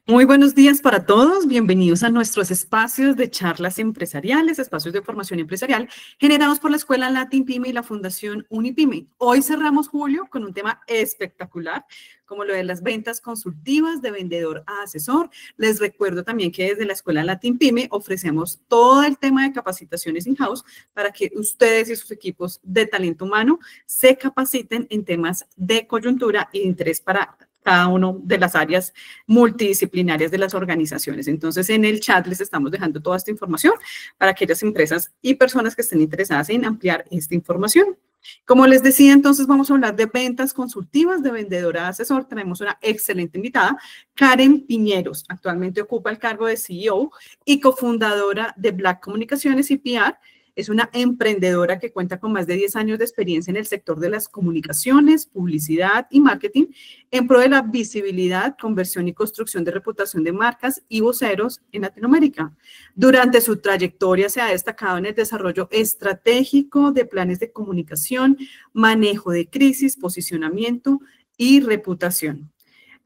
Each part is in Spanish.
Muy buenos días para todos. Bienvenidos a nuestros espacios de charlas empresariales, espacios de formación empresarial generados por la Escuela Latin Pyme y la Fundación Unipyme. Hoy cerramos julio con un tema espectacular, como lo de las ventas consultivas de vendedor a asesor. Les recuerdo también que desde la Escuela Latin Pyme ofrecemos todo el tema de capacitaciones in-house para que ustedes y sus equipos de talento humano se capaciten en temas de coyuntura y de interés para cada uno de las áreas multidisciplinarias de las organizaciones. Entonces, en el chat les estamos dejando toda esta información para aquellas empresas y personas que estén interesadas en ampliar esta información. Como les decía, entonces vamos a hablar de ventas consultivas de vendedora a asesor. Tenemos una excelente invitada, Karen Piñeros. Actualmente ocupa el cargo de CEO y cofundadora de Black Comunicaciones y PR. Es una emprendedora que cuenta con más de 10 años de experiencia en el sector de las comunicaciones, publicidad y marketing en pro de la visibilidad, conversión y construcción de reputación de marcas y voceros en Latinoamérica. Durante su trayectoria se ha destacado en el desarrollo estratégico de planes de comunicación, manejo de crisis, posicionamiento y reputación.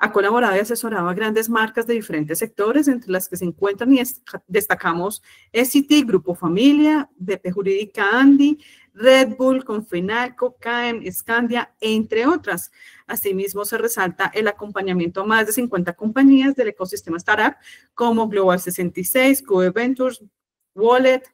Ha colaborado y asesorado a grandes marcas de diferentes sectores, entre las que se encuentran y destacamos Essity, Grupo Familia, BP Jurídica Andy, Red Bull, Confenalco, CAEM, Scandia, entre otras. Asimismo, se resalta el acompañamiento a más de 50 compañías del ecosistema startup, como Global 66, Cube Ventures, Wallet,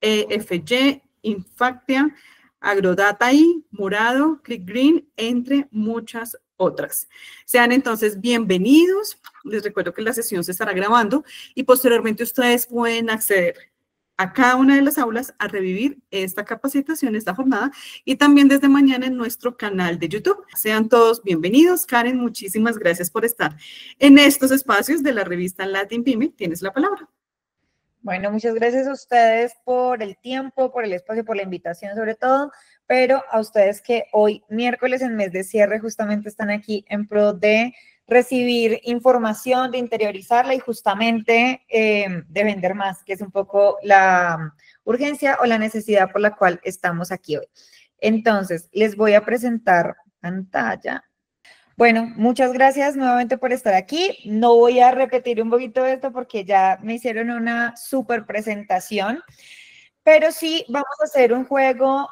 EFY, Infactia, Agrodata I, Murado, Click Green, entre muchas otras. Sean entonces bienvenidos. Les recuerdo que la sesión se estará grabando y posteriormente ustedes pueden acceder a cada una de las aulas a revivir esta capacitación, esta jornada y también desde mañana en nuestro canal de YouTube. Sean todos bienvenidos. Karen, muchísimas gracias por estar en estos espacios de la revista Latin Pyme. Tienes la palabra. Bueno, muchas gracias a ustedes por el tiempo, por el espacio, por la invitación sobre todo, pero a ustedes que hoy, miércoles en mes de cierre, justamente están aquí en pro de recibir información, de interiorizarla y justamente de vender más, que es un poco la urgencia o la necesidad por la cual estamos aquí hoy. Entonces, les voy a presentar pantalla. Bueno, muchas gracias nuevamente por estar aquí. No voy a repetir un poquito esto porque ya me hicieron una súper presentación, pero sí vamos a hacer un juego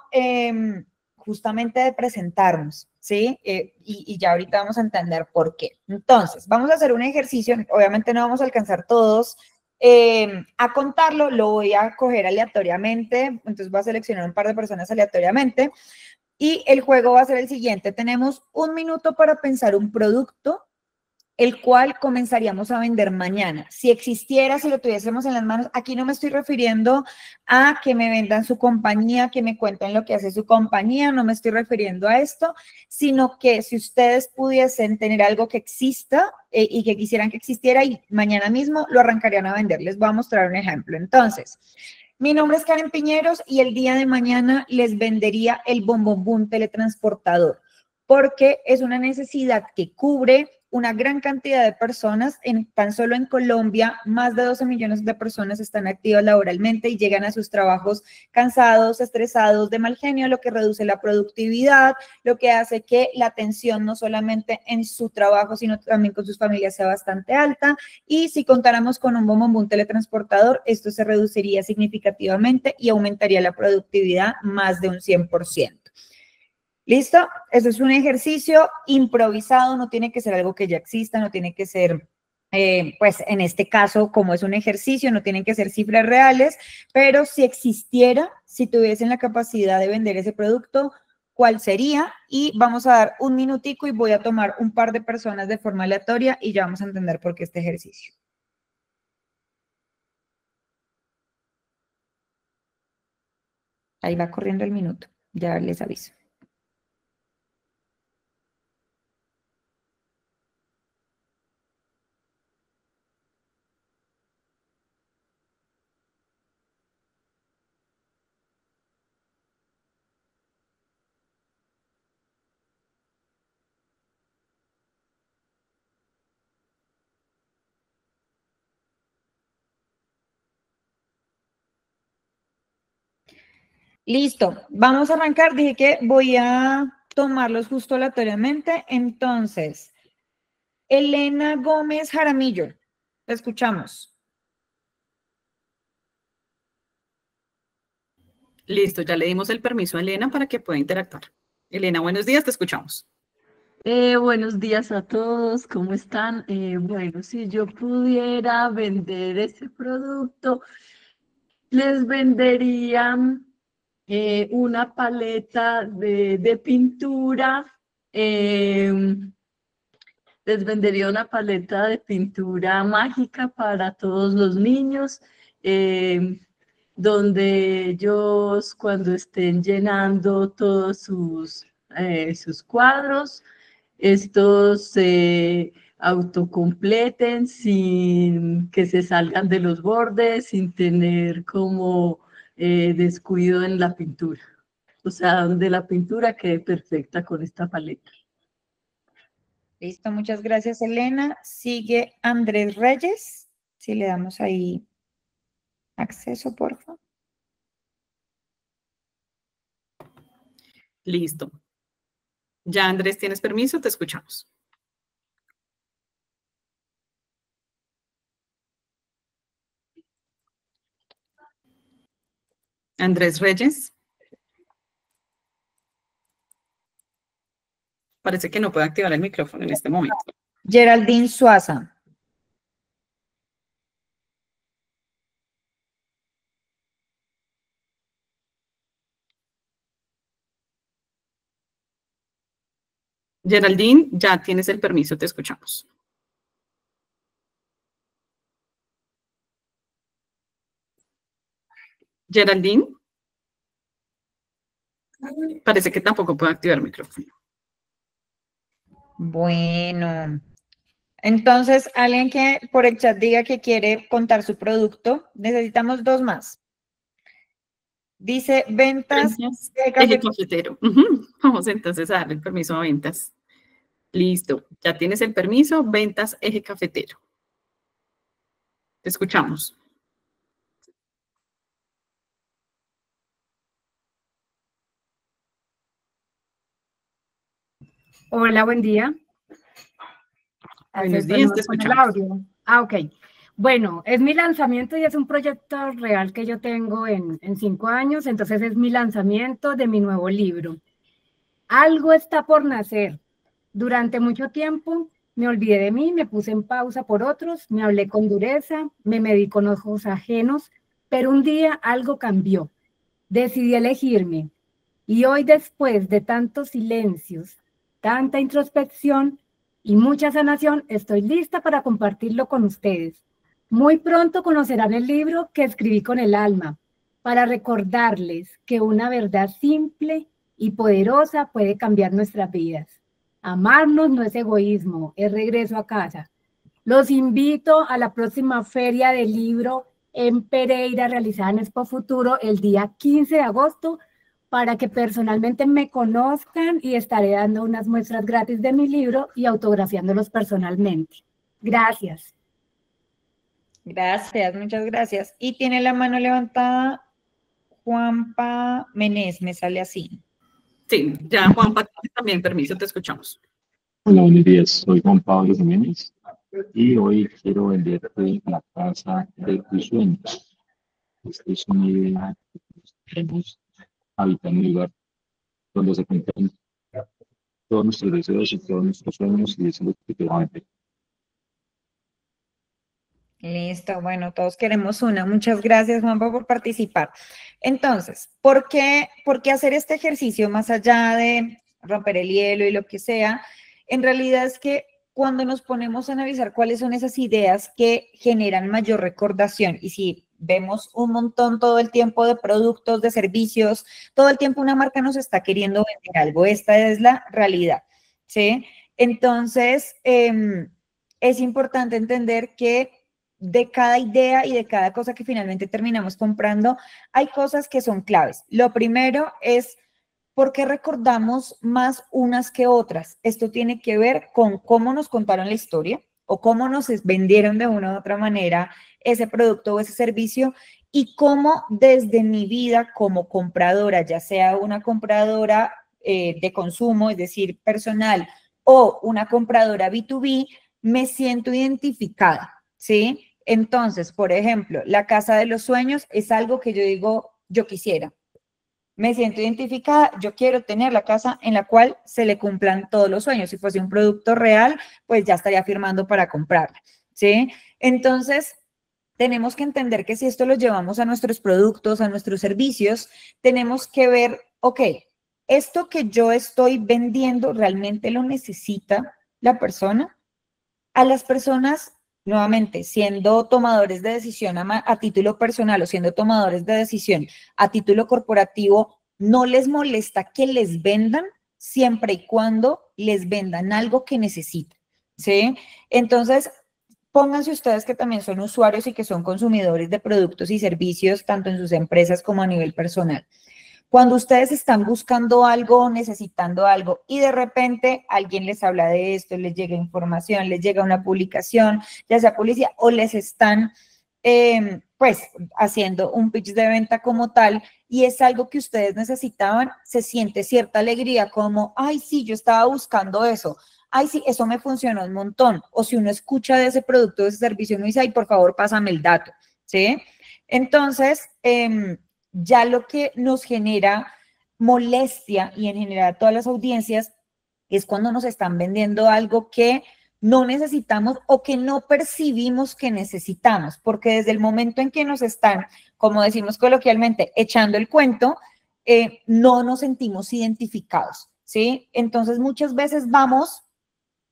justamente de presentarnos, ¿sí? Y ya ahorita vamos a entender por qué. Entonces, vamos a hacer un ejercicio, obviamente no vamos a alcanzar todos a contarlo, lo voy a coger aleatoriamente, entonces voy a seleccionar un par de personas aleatoriamente. Y el juego va a ser el siguiente. Tenemos 1 minuto para pensar un producto, el cual comenzaríamos a vender mañana. Si existiera, si lo tuviésemos en las manos, aquí no me estoy refiriendo a que me vendan su compañía, que me cuenten lo que hace su compañía, no me estoy refiriendo a esto, sino que si ustedes pudiesen tener algo que exista y que quisieran que existiera y mañana mismo lo arrancarían a vender. Les voy a mostrar un ejemplo. Entonces, mi nombre es Karen Piñeros y el día de mañana les vendería el Bombombum teletransportador porque es una necesidad que cubre una gran cantidad de personas. Tan solo en Colombia, más de 12 millones de personas están activas laboralmente y llegan a sus trabajos cansados, estresados, de mal genio, lo que reduce la productividad, lo que hace que la tensión no solamente en su trabajo, sino también con sus familias sea bastante alta. Y si contáramos con un Bombombum teletransportador, esto se reduciría significativamente y aumentaría la productividad más de un 100%. ¿Listo? Eso es un ejercicio improvisado, no tiene que ser algo que ya exista, no tiene que ser, pues en este caso, como es un ejercicio, no tienen que ser cifras reales, pero si existiera, si tuviesen la capacidad de vender ese producto, ¿cuál sería? Y vamos a dar 1 minutico y voy a tomar un par de personas de forma aleatoria y ya vamos a entender por qué este ejercicio. Ahí va corriendo el minuto, ya les aviso. Listo, vamos a arrancar. Dije que voy a tomarlos justo aleatoriamente. Entonces, Elena Gómez Jaramillo. Te escuchamos. Listo, ya le dimos el permiso a Elena para que pueda interactuar. Elena, buenos días, te escuchamos. Buenos días a todos, ¿cómo están? Bueno, si yo pudiera vender ese producto, les vendería una paleta de pintura, les vendería una paleta de pintura mágica para todos los niños, donde ellos cuando estén llenando todos sus cuadros, estos se autocompleten sin que se salgan de los bordes, sin tener como descuido en la pintura. O sea, donde la pintura quede perfecta con esta paleta. Listo, muchas gracias, Elena. Sigue Andrés Reyes. Si le damos ahí acceso, por favor. Listo. Ya, Andrés, ¿tienes permiso? Te escuchamos. Andrés Reyes. Parece que no puede activar el micrófono en este momento. Geraldine Suaza. Geraldine, ya tienes el permiso, te escuchamos. Geraldine. Parece que tampoco puede activar el micrófono. Bueno, entonces alguien que por el chat diga que quiere contar su producto, necesitamos dos más. Dice ventas Eje cafetero. Vamos entonces a darle el permiso a ventas. Listo, ya tienes el permiso, ventas eje cafetero. Te escuchamos. Hola, buen día. Buenos días, te escuchamos. Ok. Bueno, es mi lanzamiento y es un proyecto real que yo tengo en 5 años, entonces es mi lanzamiento de mi nuevo libro. Algo está por nacer. Durante mucho tiempo me olvidé de mí, me puse en pausa por otros, me hablé con dureza, me medí con ojos ajenos, pero un día algo cambió. Decidí elegirme. Y hoy, después de tantos silencios, tanta introspección y mucha sanación, estoy lista para compartirlo con ustedes. Muy pronto conocerán el libro que escribí con el alma, para recordarles que una verdad simple y poderosa puede cambiar nuestras vidas. Amarnos no es egoísmo, es regreso a casa. Los invito a la próxima feria del libro en Pereira, realizada en Expo Futuro, el día 15 de agosto, para que personalmente me conozcan y estaré dando unas muestras gratis de mi libro y autografiándolos personalmente. Gracias. Gracias, muchas gracias. Y tiene la mano levantada Juanpa Menés, me sale así. Sí, ya Juanpa, también permiso, te escuchamos. Hola, buenos días. Soy Juan Pablo Jiménez y hoy quiero venderte la casa de tus sueños. Esta es una idea que queremos habitar en un lugar donde se cumplan todos nuestros deseos y todos nuestros sueños y eso es lo que quiero vender. Listo, bueno, todos queremos una. Muchas gracias, Juanpa, por participar. Entonces, ¿por qué hacer este ejercicio más allá de romper el hielo y lo que sea? En realidad es que cuando nos ponemos a analizar cuáles son esas ideas que generan mayor recordación, y si vemos un montón todo el tiempo de productos, de servicios, todo el tiempo una marca nos está queriendo vender algo, esta es la realidad, ¿sí? Entonces, es importante entender que de cada idea y de cada cosa que finalmente terminamos comprando, hay cosas que son claves. Lo primero es por qué recordamos más unas que otras. Esto tiene que ver con cómo nos contaron la historia o cómo nos vendieron de una u otra manera ese producto o ese servicio y cómo desde mi vida como compradora, ya sea una compradora de consumo, es decir, personal, o una compradora B2B, me siento identificada. ¿sí? Entonces, por ejemplo, la casa de los sueños es algo que yo digo, yo quisiera. Me siento identificada, yo quiero tener la casa en la cual se le cumplan todos los sueños. Si fuese un producto real, pues ya estaría firmando para comprarla, ¿sí? Entonces, tenemos que entender que si esto lo llevamos a nuestros productos, a nuestros servicios, tenemos que ver, ok, esto que yo estoy vendiendo, ¿realmente lo necesita la persona? A las personas, nuevamente, siendo tomadores de decisión a título personal o siendo tomadores de decisión a título corporativo, no les molesta que les vendan siempre y cuando les vendan algo que necesitan, ¿sí? Entonces, pónganse ustedes que también son usuarios y que son consumidores de productos y servicios, tanto en sus empresas como a nivel personal. Cuando ustedes están buscando algo, necesitando algo, y de repente alguien les habla de esto, les llega información, les llega una publicación, ya sea publicidad, o les están, pues, haciendo un pitch de venta como tal, y es algo que ustedes necesitaban, se siente cierta alegría como, ay, sí, yo estaba buscando eso. Ay, sí, eso me funcionó un montón. O si uno escucha de ese producto, de ese servicio, uno dice, ay, por favor, pásame el dato, ¿sí? Entonces, ya lo que nos genera molestia y en general a todas las audiencias es cuando nos están vendiendo algo que no necesitamos o que no percibimos que necesitamos, porque desde el momento en que nos están, como decimos coloquialmente, echando el cuento, no nos sentimos identificados, ¿sí? Entonces muchas veces vamos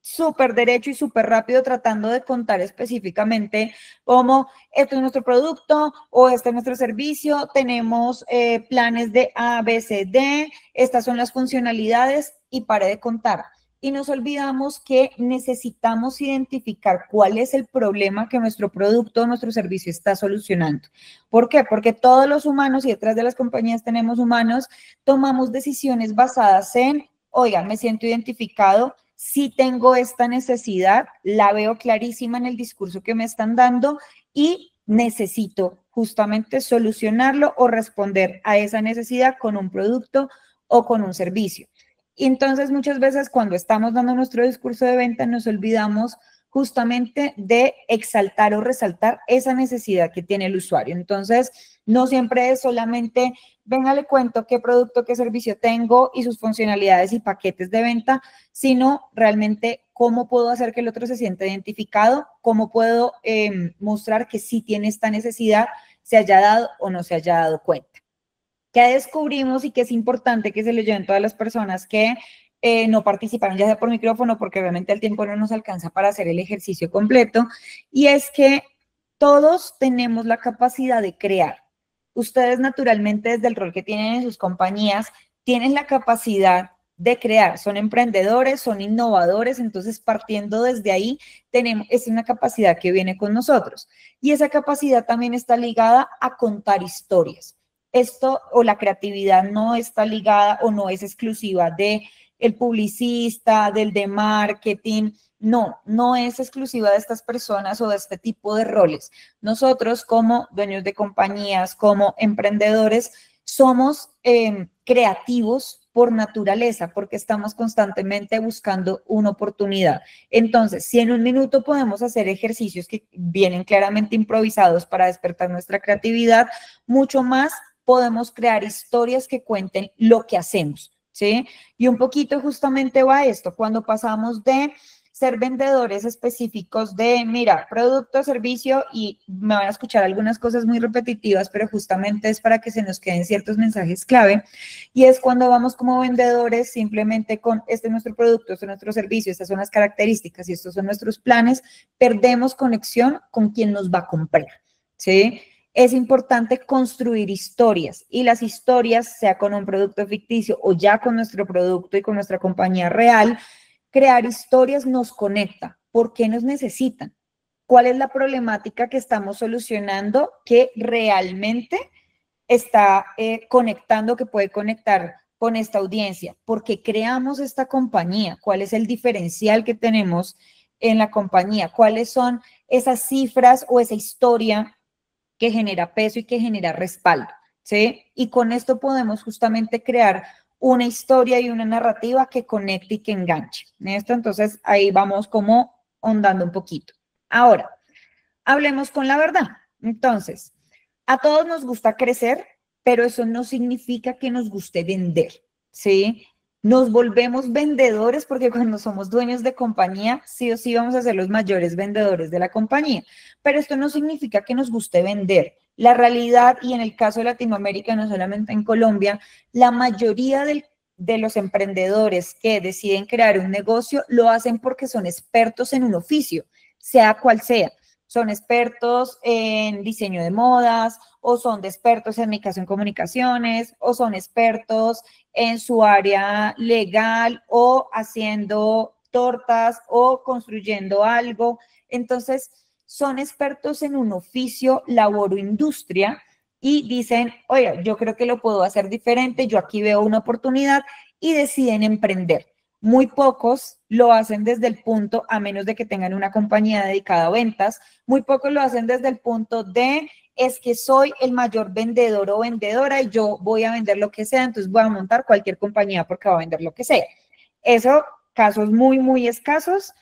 súper derecho y súper rápido tratando de contar específicamente cómo este es nuestro producto o este es nuestro servicio, tenemos planes de A, B, C, D, estas son las funcionalidades y pare de contar. Y nos olvidamos que necesitamos identificar cuál es el problema que nuestro producto o nuestro servicio está solucionando. ¿Por qué? Porque todos los humanos, y detrás de las compañías tenemos humanos, tomamos decisiones basadas en, oiga, me siento identificado, si tengo esta necesidad, la veo clarísima en el discurso que me están dando y necesito justamente solucionarlo o responder a esa necesidad con un producto o con un servicio. Y entonces muchas veces cuando estamos dando nuestro discurso de venta nos olvidamos justamente de exaltar o resaltar esa necesidad que tiene el usuario. Entonces, no siempre es solamente, venga, le cuento qué producto, qué servicio tengo y sus funcionalidades y paquetes de venta, sino realmente cómo puedo hacer que el otro se sienta identificado, cómo puedo mostrar que sí tiene esta necesidad, se haya dado o no se haya dado cuenta. ¿Qué descubrimos y que es importante que se le lleven todas las personas que no participaron, ya sea por micrófono, porque obviamente el tiempo no nos alcanza para hacer el ejercicio completo? Y es que todos tenemos la capacidad de crear. Ustedes naturalmente desde el rol que tienen en sus compañías, tienen la capacidad de crear, son emprendedores, son innovadores, entonces partiendo desde ahí, es una capacidad que viene con nosotros. Y esa capacidad también está ligada a contar historias. Esto o la creatividad no está ligada o no es exclusiva de el publicista, del de marketing, no es exclusiva de estas personas o de este tipo de roles. Nosotros como dueños de compañías, como emprendedores, somos creativos por naturaleza, porque estamos constantemente buscando una oportunidad. Entonces, si en un minuto podemos hacer ejercicios que vienen claramente improvisados para despertar nuestra creatividad, mucho más podemos crear historias que cuenten lo que hacemos, ¿sí? Y un poquito justamente va esto, cuando pasamos de ser vendedores específicos de, mira, producto, servicio, y me van a escuchar algunas cosas muy repetitivas, pero justamente es para que se nos queden ciertos mensajes clave, y es cuando vamos como vendedores simplemente con, este es nuestro producto, este es nuestro servicio, estas son las características y estos son nuestros planes, perdemos conexión con quien nos va a comprar, ¿sí? Es importante construir historias y las historias, sea con un producto ficticio o ya con nuestro producto y con nuestra compañía real, crear historias nos conecta. ¿Por qué nos necesitan? ¿Cuál es la problemática que estamos solucionando que realmente está conectando, que puede conectar con esta audiencia? ¿Por qué creamos esta compañía? ¿Cuál es el diferencial que tenemos en la compañía? ¿Cuáles son esas cifras o esa historia que genera peso y que genera respaldo? ¿Sí? Y con esto podemos justamente crear una historia y una narrativa que conecte y que enganche. ¿Esto? Entonces, ahí vamos como ahondando un poquito. Ahora, Hablemos con la verdad. Entonces, a todos nos gusta crecer, pero eso no significa que nos guste vender, ¿sí? Nos volvemos vendedores porque cuando somos dueños de compañía, sí o sí vamos a ser los mayores vendedores de la compañía, pero esto no significa que nos guste vender. La realidad, y en el caso de Latinoamérica, no solamente en Colombia, la mayoría de los emprendedores que deciden crear un negocio lo hacen porque son expertos en un oficio, sea cual sea. Son expertos en diseño de modas, o son expertos en mi caso en comunicaciones, o son expertos en su área legal, o haciendo tortas, o construyendo algo. Entonces, son expertos en un oficio, labor o industria, y dicen, oye, yo creo que lo puedo hacer diferente, yo aquí veo una oportunidad, y deciden emprender. Muy pocos lo hacen desde el punto, a menos de que tengan una compañía dedicada a ventas, muy pocos lo hacen desde el punto de, es que soy el mayor vendedor o vendedora y yo voy a vender lo que sea, entonces voy a montar cualquier compañía porque va a vender lo que sea. Eso, casos muy, muy escasos,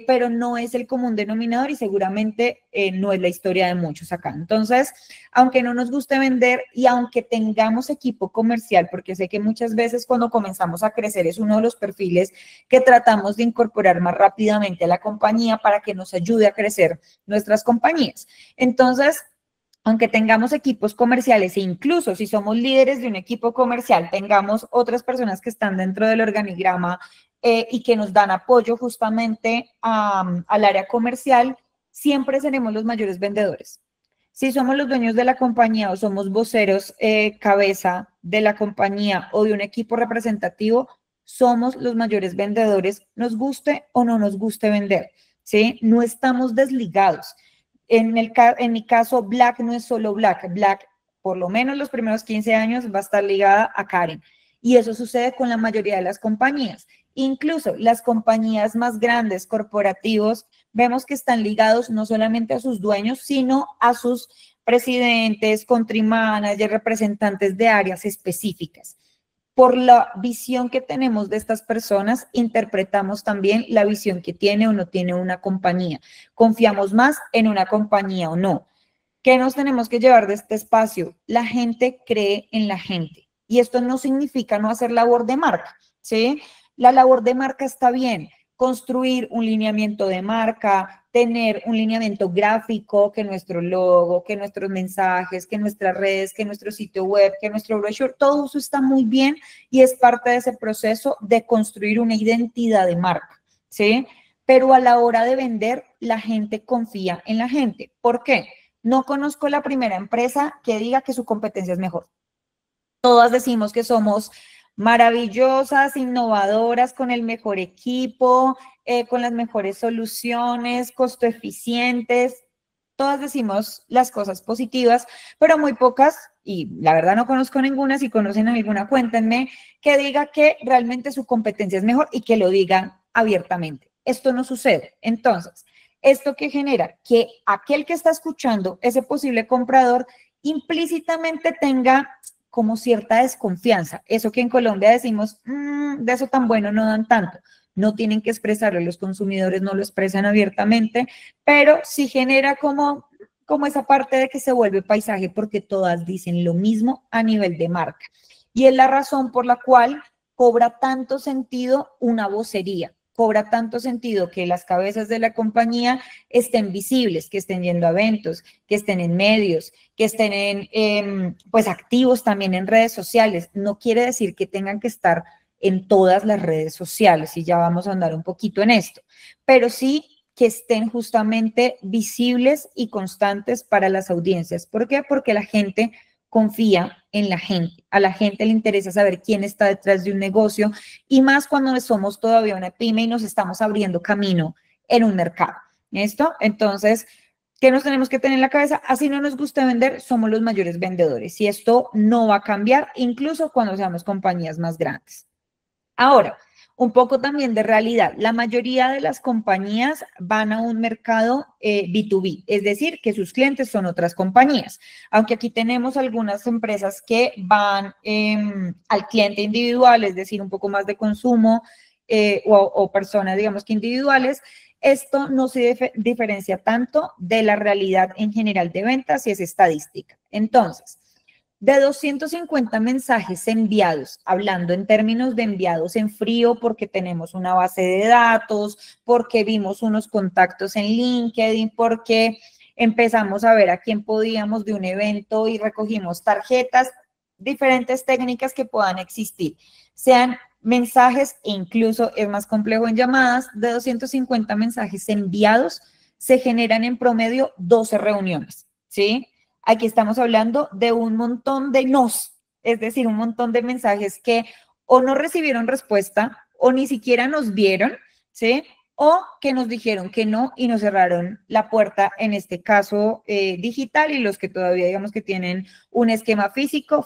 pero no es el común denominador y seguramente no es la historia de muchos acá. Entonces, aunque no nos guste vender y aunque tengamos equipo comercial, porque sé que muchas veces cuando comenzamos a crecer es uno de los perfiles que tratamos de incorporar más rápidamente a la compañía para que nos ayude a crecer nuestras compañías. Entonces, aunque tengamos equipos comerciales e incluso si somos líderes de un equipo comercial, tengamos otras personas que están dentro del organigrama y que nos dan apoyo justamente al área comercial, siempre seremos los mayores vendedores. Si somos los dueños de la compañía o somos voceros, cabeza de la compañía o de un equipo representativo, somos los mayores vendedores, nos guste o no nos guste vender, ¿sí? No estamos desligados. En mi caso, Black no es solo Black. Black, por lo menos los primeros 15 años, va a estar ligada a Karen. Y eso sucede con la mayoría de las compañías. Incluso las compañías más grandes, corporativos, vemos que están ligados no solamente a sus dueños, sino a sus presidentes, country managers, representantes de áreas específicas. Por la visión que tenemos de estas personas, interpretamos también la visión que tiene o no tiene una compañía. Confiamos más en una compañía o no. ¿Qué nos tenemos que llevar de este espacio? La gente cree en la gente. Y esto no significa no hacer labor de marca, ¿sí? La labor de marca está bien. Construir un lineamiento de marca, tener un lineamiento gráfico, que nuestro logo, que nuestros mensajes, que nuestras redes, que nuestro sitio web, que nuestro brochure, todo eso está muy bien y es parte de ese proceso de construir una identidad de marca, ¿sí? Pero a la hora de vender, la gente confía en la gente. ¿Por qué? No conozco la primera empresa que diga que su competencia es mejor. Todas decimos que somos maravillosas, innovadoras, con el mejor equipo, con las mejores soluciones, costo eficientes. Todas decimos las cosas positivas, pero muy pocas, y la verdad no conozco ninguna, si conocen alguna, cuéntenme, que diga que realmente su competencia es mejor y que lo digan abiertamente. Esto no sucede. Entonces, ¿esto qué genera? Que aquel que está escuchando, ese posible comprador, implícitamente tenga como cierta desconfianza. Eso que en Colombia decimos, de eso tan bueno no dan tanto. No tienen que expresarlo, los consumidores no lo expresan abiertamente, pero sí genera como esa parte de que se vuelve paisaje porque todas dicen lo mismo a nivel de marca. Y es la razón por la cual cobra tanto sentido una vocería. Cobra tanto sentido que las cabezas de la compañía estén visibles, que estén yendo a eventos, que estén en medios, que estén pues activos también en redes sociales. No quiere decir que tengan que estar en todas las redes sociales y ya vamos a andar un poquito en esto, pero sí que estén justamente visibles y constantes para las audiencias. ¿Por qué? Porque la gente confía en la gente. A la gente le interesa saber quién está detrás de un negocio y más cuando somos todavía una pyme y nos estamos abriendo camino en un mercado. ¿Listo? Entonces, ¿qué nos tenemos que tener en la cabeza? Así no nos gusta vender, somos los mayores vendedores y esto no va a cambiar incluso cuando seamos compañías más grandes. Ahora, un poco también de realidad. La mayoría de las compañías van a un mercado B2B, es decir, que sus clientes son otras compañías. Aunque aquí tenemos algunas empresas que van al cliente individual, es decir, un poco más de consumo o personas, digamos que individuales. esto no se diferencia tanto de la realidad en general de ventas y es estadística. Entonces, de 250 mensajes enviados, hablando en términos de enviados en frío, porque tenemos una base de datos, porque vimos unos contactos en LinkedIn, porque empezamos a ver a quién podíamos de un evento y recogimos tarjetas, diferentes técnicas que puedan existir, sean mensajes e incluso es más complejo en llamadas. De 250 mensajes enviados, se generan en promedio 12 reuniones, ¿sí? Aquí estamos hablando de un montón de nos, es decir, un montón de mensajes que o no recibieron respuesta o ni siquiera nos vieron, ¿sí? O que nos dijeron que no y nos cerraron la puerta, en este caso digital, y los que todavía digamos que tienen un esquema física,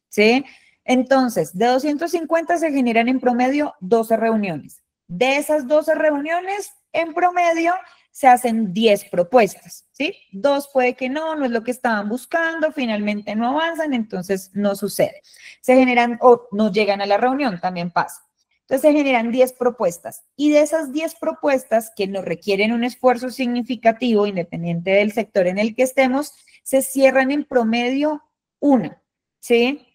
¿sí? Entonces, de 250 se generan en promedio 12 reuniones. De esas 12 reuniones, en promedio, se hacen 10 propuestas, ¿sí? 2 puede que no es lo que estaban buscando, finalmente no avanzan, entonces no sucede. Se generan o no llegan a la reunión, también pasa. Entonces se generan 10 propuestas y de esas 10 propuestas que nos requieren un esfuerzo significativo, independiente del sector en el que estemos, se cierran en promedio 1, ¿sí?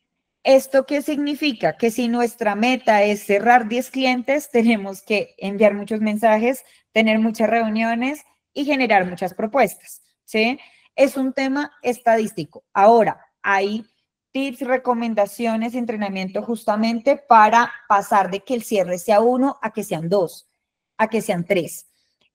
¿Esto qué significa? Que si nuestra meta es cerrar 10 clientes, tenemos que enviar muchos mensajes, tener muchas reuniones y generar muchas propuestas, ¿sí? Es un tema estadístico. Ahora, hay tips, recomendaciones, entrenamiento justamente para pasar de que el cierre sea 1 a que sean 2, a que sean 3.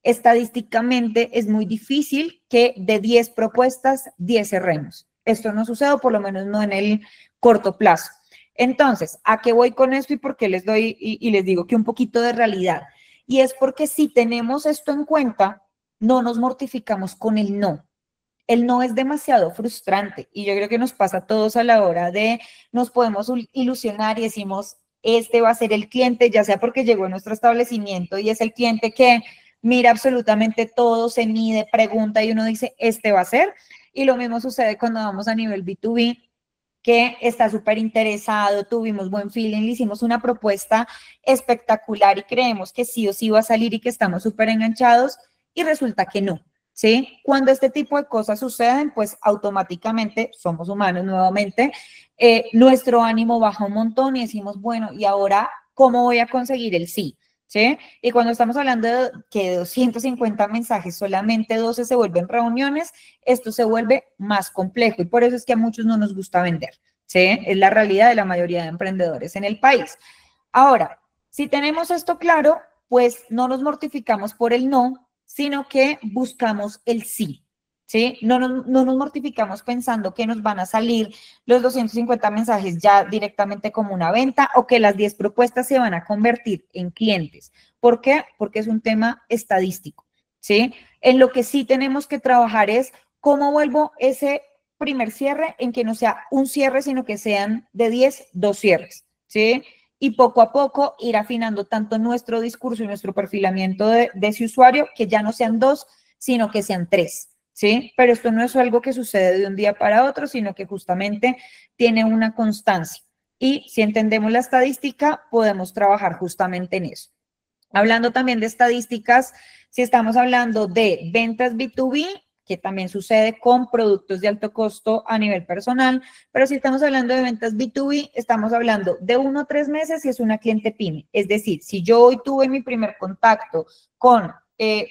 Estadísticamente es muy difícil que de 10 propuestas, 10 cerremos. Esto no sucede, por lo menos no en el corto plazo. Entonces, ¿a qué voy con esto y por qué les doy y les digo que un poquito de realidad? Y es porque si tenemos esto en cuenta, no nos mortificamos con el no. El no es demasiado frustrante y yo creo que nos pasa a todos a la hora de, nos podemos ilusionar y decimos, este va a ser el cliente, ya sea porque llegó a nuestro establecimiento y es el cliente que mira absolutamente todo, se mide, pregunta y uno dice, este va a ser. Y lo mismo sucede cuando vamos a nivel B2B, que está súper interesado, tuvimos buen feeling, le hicimos una propuesta espectacular y creemos que sí o sí va a salir y que estamos súper enganchados y resulta que no, ¿sí? Cuando este tipo de cosas suceden, pues automáticamente, somos humanos nuevamente, nuestro ánimo baja un montón y decimos, bueno, ¿y ahora cómo voy a conseguir el sí? ¿Sí? Y cuando estamos hablando de que de 250 mensajes, solamente 12 se vuelven reuniones, esto se vuelve más complejo y por eso es que a muchos no nos gusta vender, ¿sí? Es la realidad de la mayoría de emprendedores en el país. Ahora, si tenemos esto claro, pues no nos mortificamos por el no, sino que buscamos el sí, ¿sí? No nos mortificamos pensando que nos van a salir los 250 mensajes ya directamente como una venta o que las 10 propuestas se van a convertir en clientes. ¿Por qué? Porque es un tema estadístico, ¿sí? En lo que sí tenemos que trabajar es cómo vuelvo ese primer cierre en que no sea un cierre, sino que sean de 10, 2 cierres, ¿sí? Y poco a poco ir afinando tanto nuestro discurso y nuestro perfilamiento de ese usuario, que ya no sean 2, sino que sean 3. ¿Sí? Pero esto no es algo que sucede de un día para otro, sino que justamente tiene una constancia. Y si entendemos la estadística, podemos trabajar justamente en eso. Hablando también de estadísticas, si estamos hablando de ventas B2B, que también sucede con productos de alto costo a nivel personal, pero si estamos hablando de ventas B2B, estamos hablando de 1 a 3 meses si es una cliente pyme. Es decir, si yo hoy tuve mi primer contacto con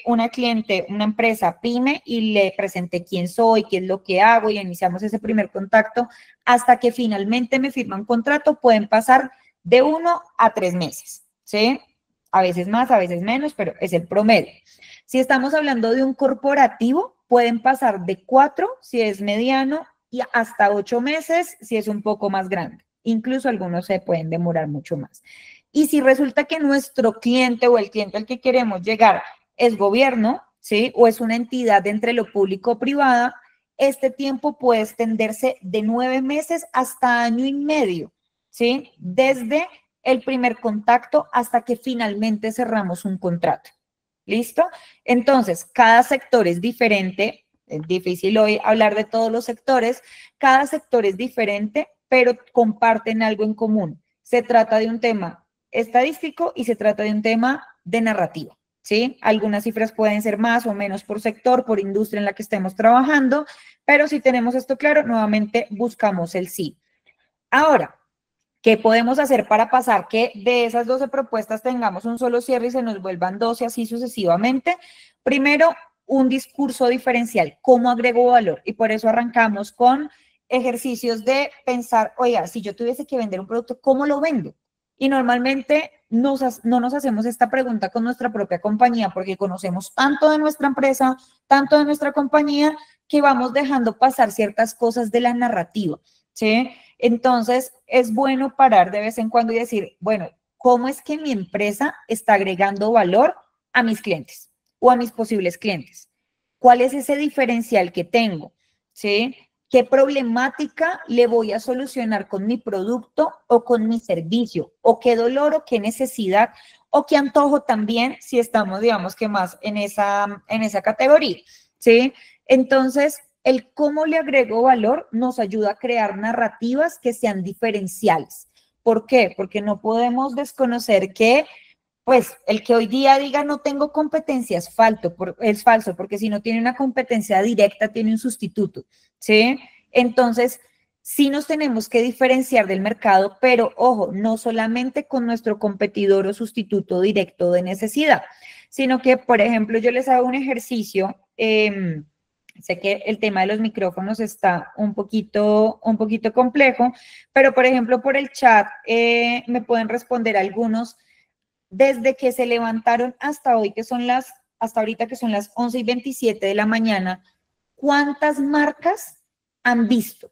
una cliente, una empresa pyme y le presenté quién soy, qué es lo que hago y iniciamos ese primer contacto, hasta que finalmente me firman contrato, pueden pasar de 1 a 3 meses, ¿sí? A veces más, a veces menos, pero es el promedio. Si estamos hablando de un corporativo, pueden pasar de 4 si es mediano y hasta 8 meses si es un poco más grande. Incluso algunos se pueden demorar mucho más. Y si resulta que nuestro cliente o el cliente al que queremos llegar es gobierno, ¿sí? O es una entidad entre lo público o privada, este tiempo puede extenderse de 9 meses hasta año y medio, ¿sí? Desde el primer contacto hasta que finalmente cerramos un contrato. ¿Listo? Entonces, cada sector es diferente, es difícil hoy hablar de todos los sectores, cada sector es diferente, pero comparten algo en común. Se trata de un tema estadístico y se trata de un tema de narrativa. ¿sí? Algunas cifras pueden ser más o menos por sector, por industria en la que estemos trabajando, pero si tenemos esto claro, nuevamente buscamos el sí. Ahora, ¿qué podemos hacer para pasar que de esas 12 propuestas tengamos un solo cierre y se nos vuelvan 12 así sucesivamente? Primero, un discurso diferencial, ¿cómo agrego valor? Y por eso arrancamos con ejercicios de pensar, oiga, si yo tuviese que vender un producto, ¿cómo lo vendo? Y normalmente no nos hacemos esta pregunta con nuestra propia compañía porque conocemos tanto de nuestra empresa, tanto de nuestra compañía, que vamos dejando pasar ciertas cosas de la narrativa, ¿sí? Entonces, es bueno parar de vez en cuando y decir, bueno, ¿cómo es que mi empresa está agregando valor a mis clientes o a mis posibles clientes? ¿Cuál es ese diferencial que tengo? ¿Sí? ¿Qué problemática le voy a solucionar con mi producto o con mi servicio? ¿O qué dolor o qué necesidad o qué antojo también si estamos, digamos que más en esa categoría? ¿Sí? Entonces, el cómo le agrego valor nos ayuda a crear narrativas que sean diferenciales. ¿Por qué? Porque no podemos desconocer que, pues, el que hoy día diga no tengo competencia es falso, porque si no tiene una competencia directa, tiene un sustituto, ¿sí? Entonces, sí nos tenemos que diferenciar del mercado, pero ojo, no solamente con nuestro competidor o sustituto directo de necesidad, sino que, por ejemplo, yo les hago un ejercicio. Sé que el tema de los micrófonos está un poquito complejo, pero por ejemplo por el chat me pueden responder algunos desde que se levantaron hasta hoy, hasta ahorita que son las 11:27 de la mañana. ¿Cuántas marcas han visto?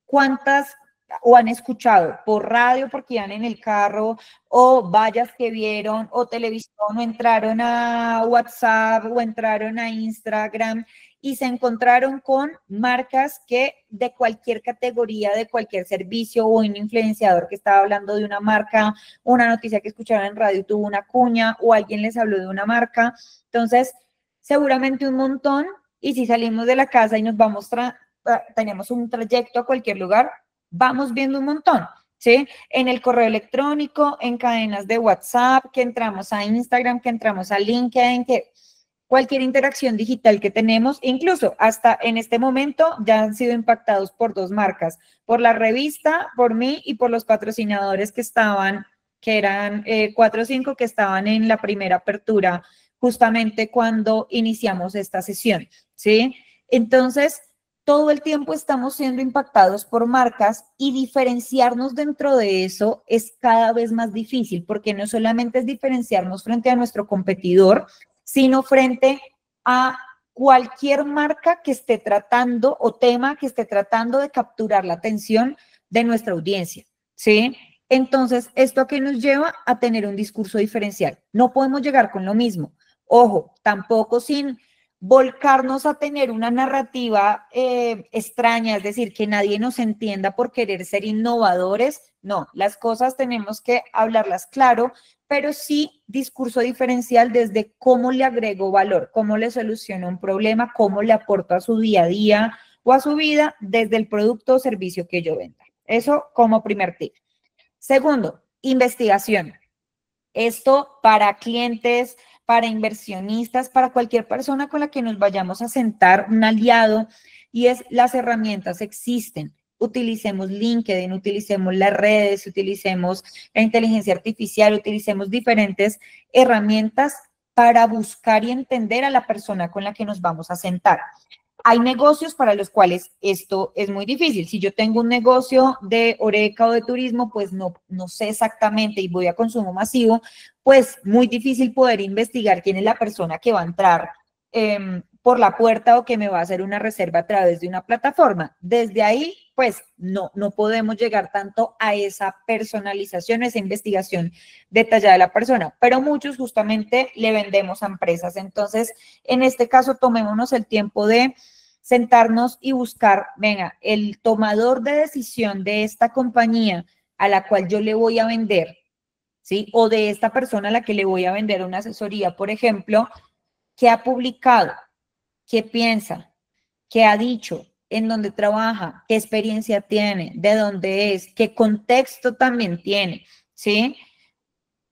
¿Cuántas o han escuchado por radio porque iban en el carro, o vallas que vieron, o televisión, o entraron a WhatsApp, o entraron a Instagram y se encontraron con marcas que de cualquier categoría, de cualquier servicio, o un influenciador que estaba hablando de una marca, una noticia que escucharon en radio tuvo una cuña, o alguien les habló de una marca? Entonces, seguramente un montón, y si salimos de la casa y nos vamos tenemos un trayecto a cualquier lugar, vamos viendo un montón, ¿sí? En el correo electrónico, en cadenas de WhatsApp, que entramos a Instagram, que entramos a LinkedIn, que cualquier interacción digital que tenemos, incluso hasta en este momento ya han sido impactados por 2 marcas, por la revista, por mí y por los patrocinadores que eran 4 o 5 que estaban en la primera apertura justamente cuando iniciamos esta sesión, ¿sí? Entonces, todo el tiempo estamos siendo impactados por marcas y diferenciarnos dentro de eso es cada vez más difícil, porque no solamente es diferenciarnos frente a nuestro competidor, sino frente a cualquier marca que esté tratando o tema que esté tratando de capturar la atención de nuestra audiencia, ¿sí? Entonces, ¿esto a qué nos lleva? A tener un discurso diferencial. No podemos llegar con lo mismo. Ojo, tampoco sin volcarnos a tener una narrativa extraña, es decir, que nadie nos entienda por querer ser innovadores. No, las cosas tenemos que hablarlas claro, pero sí discurso diferencial desde cómo le agrego valor, cómo le soluciono un problema, cómo le aporto a su día a día o a su vida desde el producto o servicio que yo venda. Eso como primer tip. Segundo, investigación. Esto para clientes, para inversionistas, para cualquier persona con la que nos vayamos a sentar, un aliado, y es las herramientas existen. Utilicemos LinkedIn, utilicemos las redes, utilicemos la inteligencia artificial, utilicemos diferentes herramientas para buscar y entender a la persona con la que nos vamos a sentar. Hay negocios para los cuales esto es muy difícil. Si yo tengo un negocio de horeca o de turismo, pues no sé exactamente y voy a consumo masivo, pues muy difícil poder investigar quién es la persona que va a entrar por la puerta o que me va a hacer una reserva a través de una plataforma. Desde ahí, pues no podemos llegar tanto a esa personalización, esa investigación detallada de la persona, pero muchos justamente le vendemos a empresas. Entonces, en este caso, tomémonos el tiempo de sentarnos y buscar, venga, el tomador de decisión de esta compañía a la cual yo le voy a vender, ¿sí? O de esta persona a la que le voy a vender una asesoría, por ejemplo, ¿qué ha publicado? ¿Qué piensa? ¿Qué ha dicho? ¿En dónde trabaja? ¿Qué experiencia tiene? ¿De dónde es? ¿Qué contexto también tiene? ¿Sí?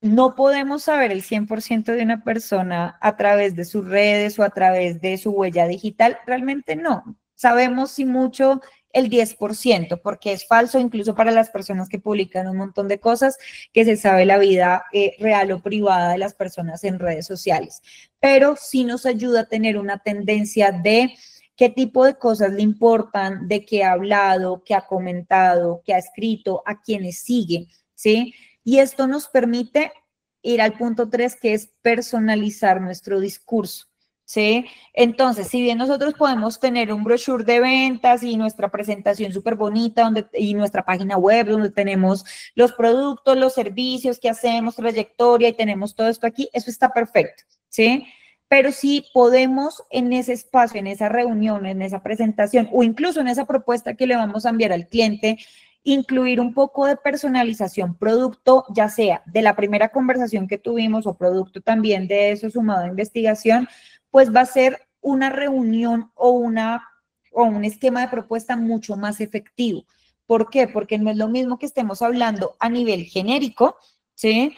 no podemos saber el 100% de una persona a través de sus redes o a través de su huella digital. Realmente no. Sabemos si mucho el 10%, porque es falso incluso para las personas que publican un montón de cosas, que se sabe la vida real o privada de las personas en redes sociales. Pero sí nos ayuda a tener una tendencia de qué tipo de cosas le importan, de qué ha hablado, qué ha comentado, qué ha escrito, a quienes sigue, ¿sí? Y esto nos permite ir al punto 3, que es personalizar nuestro discurso, ¿sí? Entonces, si bien nosotros podemos tener un brochure de ventas y nuestra presentación súper bonita y nuestra página web donde tenemos los productos, los servicios que hacemos, trayectoria y tenemos todo esto aquí, eso está perfecto, ¿sí? Pero sí podemos en ese espacio, en esa reunión, en esa presentación o incluso en esa propuesta que le vamos a enviar al cliente, incluir un poco de personalización, producto, ya sea de la primera conversación que tuvimos o producto también de eso sumado a investigación, pues va a ser una reunión o un esquema de propuesta mucho más efectivo. ¿Por qué? Porque no es lo mismo que estemos hablando a nivel genérico, ¿sí?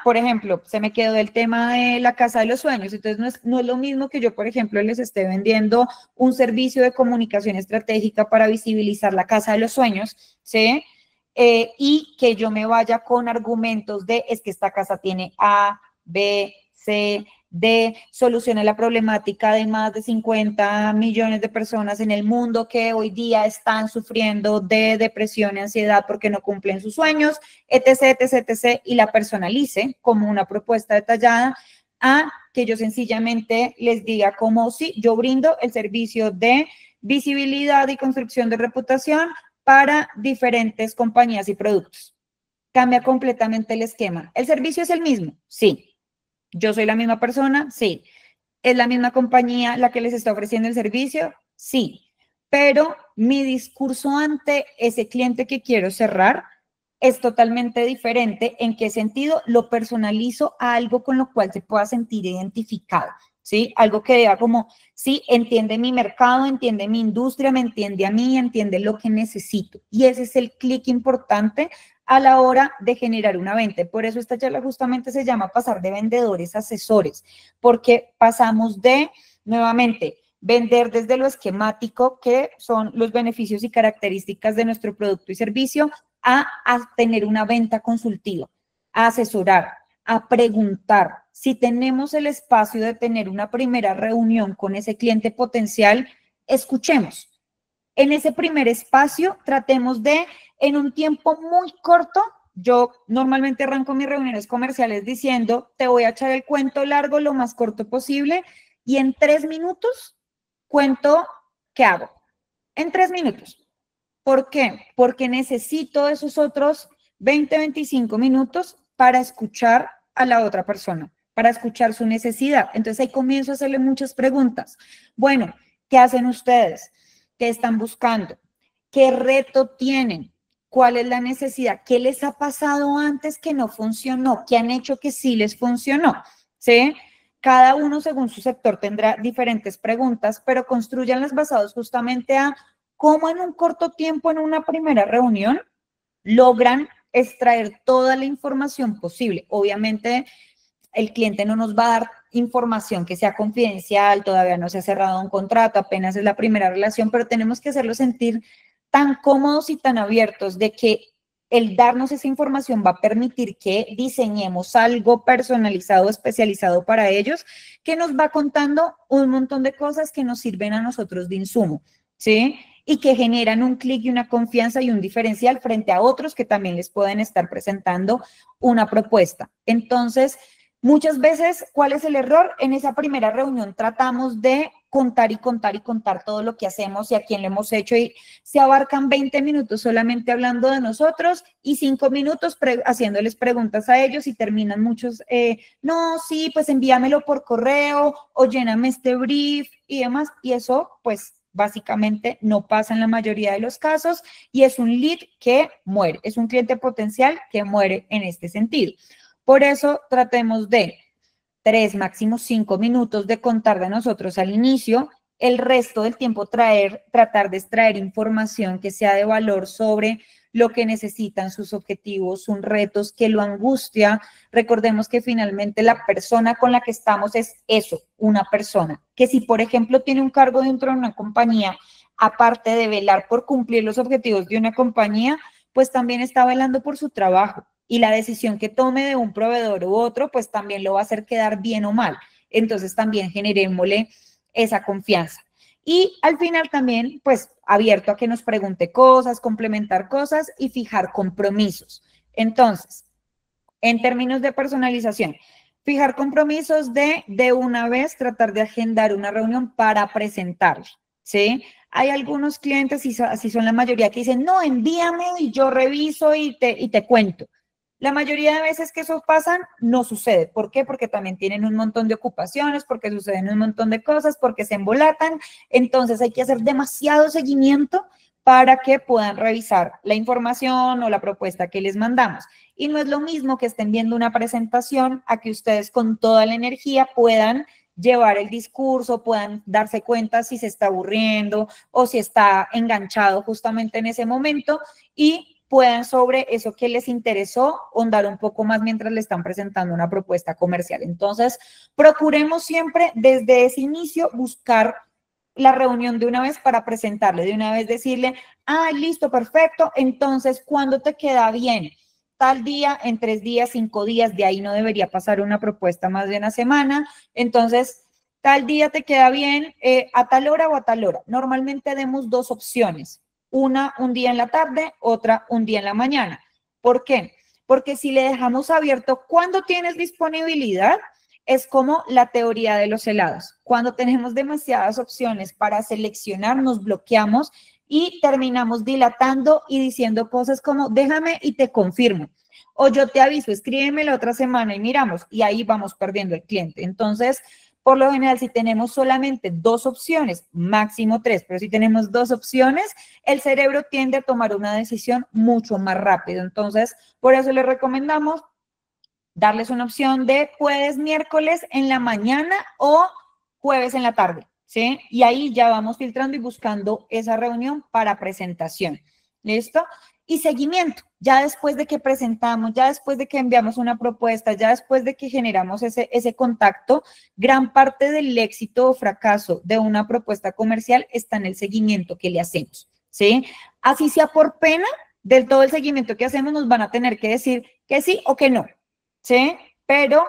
Por ejemplo, se me quedó el tema de la casa de los sueños, entonces no es lo mismo que yo, por ejemplo, les esté vendiendo un servicio de comunicación estratégica para visibilizar la casa de los sueños, ¿sí? Y que yo me vaya con argumentos de, es que esta casa tiene A, B, C, D, soluciona la problemática de más de 50 millones de personas en el mundo que hoy día están sufriendo de depresión y ansiedad porque no cumplen sus sueños, etc., etc., etc., y la personalice como una propuesta detallada, a que yo sencillamente les diga como, sí, yo brindo el servicio de visibilidad y construcción de reputación para diferentes compañías y productos. Cambia completamente el esquema. ¿El servicio es el mismo? Sí. ¿Yo soy la misma persona? Sí. ¿Es la misma compañía la que les está ofreciendo el servicio? Sí. Pero mi discurso ante ese cliente que quiero cerrar es totalmente diferente. ¿En qué sentido? Lo personalizo a algo con lo cual se pueda sentir identificado, ¿sí? Algo que diga como, sí, entiende mi mercado, entiende mi industria, me entiende a mí, entiende lo que necesito. Y ese es el clic importante a la hora de generar una venta. Por eso esta charla justamente se llama pasar de vendedores a asesores, porque pasamos de, nuevamente, vender desde lo esquemático, que son los beneficios y características de nuestro producto y servicio, a tener una venta consultiva, a asesorar, a preguntar. Si tenemos el espacio de tener una primera reunión con ese cliente potencial, escuchemos. En ese primer espacio, tratemos de, en un tiempo muy corto, yo normalmente arranco mis reuniones comerciales diciendo, te voy a echar el cuento largo lo más corto posible y en 3 minutos cuento qué hago. En 3 minutos. ¿Por qué? Porque necesito esos otros 20, 25 minutos para escuchar a la otra persona, para escuchar su necesidad. Entonces ahí comienzo a hacerle muchas preguntas. Bueno, ¿qué hacen ustedes? ¿Qué están buscando? ¿Qué reto tienen? ¿Cuál es la necesidad? ¿Qué les ha pasado antes que no funcionó? ¿Qué han hecho que sí les funcionó? ¿Sí? Cada uno, según su sector, tendrá diferentes preguntas, pero construyanlas basados justamente a cómo en un corto tiempo, en una primera reunión, logran extraer toda la información posible. Obviamente, el cliente no nos va a dar información que sea confidencial, todavía no se ha cerrado un contrato, apenas es la primera relación, pero tenemos que hacerlo sentir tan cómodos y tan abiertos de que el darnos esa información va a permitir que diseñemos algo personalizado, especializado para ellos, que nos va contando un montón de cosas que nos sirven a nosotros de insumo, ¿sí? Y que generan un clic y una confianza y un diferencial frente a otros que también les pueden estar presentando una propuesta. Entonces, muchas veces, ¿cuál es el error? En esa primera reunión tratamos de contar y contar y contar todo lo que hacemos y a quién lo hemos hecho y se abarcan 20 minutos solamente hablando de nosotros y 5 minutos haciéndoles preguntas a ellos y terminan muchos, no, sí, pues envíamelo por correo o lléname este brief y demás. Y eso, pues, básicamente no pasa en la mayoría de los casos y es un lead que muere, es un cliente potencial que muere en este sentido. Por eso tratemos de 3, máximo 5 minutos de contar de nosotros al inicio, el resto del tiempo tratar de extraer información que sea de valor sobre lo que necesitan, sus objetivos, sus retos, que lo angustia. Recordemos que finalmente la persona con la que estamos es eso, una persona. Que si, por ejemplo, tiene un cargo dentro de una compañía, aparte de velar por cumplir los objetivos de una compañía, pues también está velando por su trabajo. Y la decisión que tome de un proveedor u otro, pues también lo va a hacer quedar bien o mal. Entonces también generémosle esa confianza. Y al final también, pues, abierto a que nos pregunte cosas, complementar cosas y fijar compromisos. Entonces, en términos de personalización, fijar compromisos de una vez tratar de agendar una reunión para presentarle, ¿sí? Hay algunos clientes, y así son la mayoría, que dicen, no, envíame y yo reviso y te cuento. La mayoría de veces que eso pasa, no sucede. ¿Por qué? Porque también tienen un montón de ocupaciones, porque suceden un montón de cosas, porque se embolatan. Entonces hay que hacer demasiado seguimiento para que puedan revisar la información o la propuesta que les mandamos. Y no es lo mismo que estén viendo una presentación a que ustedes con toda la energía puedan llevar el discurso, puedan darse cuenta si se está aburriendo o si está enganchado justamente en ese momento y puedan sobre eso que les interesó ahondar un poco más mientras le están presentando una propuesta comercial. Entonces, procuremos siempre desde ese inicio buscar la reunión de una vez para presentarle, de una vez decirle, ah, listo, perfecto, entonces, ¿cuándo te queda bien? Tal día, en 3 días, 5 días, de ahí no debería pasar una propuesta más de una semana, entonces, tal día te queda bien, a tal hora o a tal hora. Normalmente demos 2 opciones. Una un día en la tarde, otra un día en la mañana. ¿Por qué? Porque si le dejamos abierto cuándo tienes disponibilidad, es como la teoría de los helados. Cuando tenemos demasiadas opciones para seleccionar, nos bloqueamos y terminamos dilatando y diciendo cosas como déjame y te confirmo. O yo te aviso, escríbeme la otra semana y miramos. Y ahí vamos perdiendo el cliente. Entonces, por lo general, si tenemos solamente 2 opciones, máximo 3, pero si tenemos 2 opciones, el cerebro tiende a tomar una decisión mucho más rápido. Entonces, por eso les recomendamos darles una opción de puedes miércoles en la mañana o jueves en la tarde, ¿sí? Y ahí ya vamos filtrando y buscando esa reunión para presentación. ¿Listo? Y seguimiento, ya después de que presentamos, ya después de que enviamos una propuesta, ya después de que generamos ese contacto, gran parte del éxito o fracaso de una propuesta comercial está en el seguimiento que le hacemos, ¿sí? Así sea por pena, del todo el seguimiento que hacemos nos van a tener que decir que sí o que no, ¿sí? Pero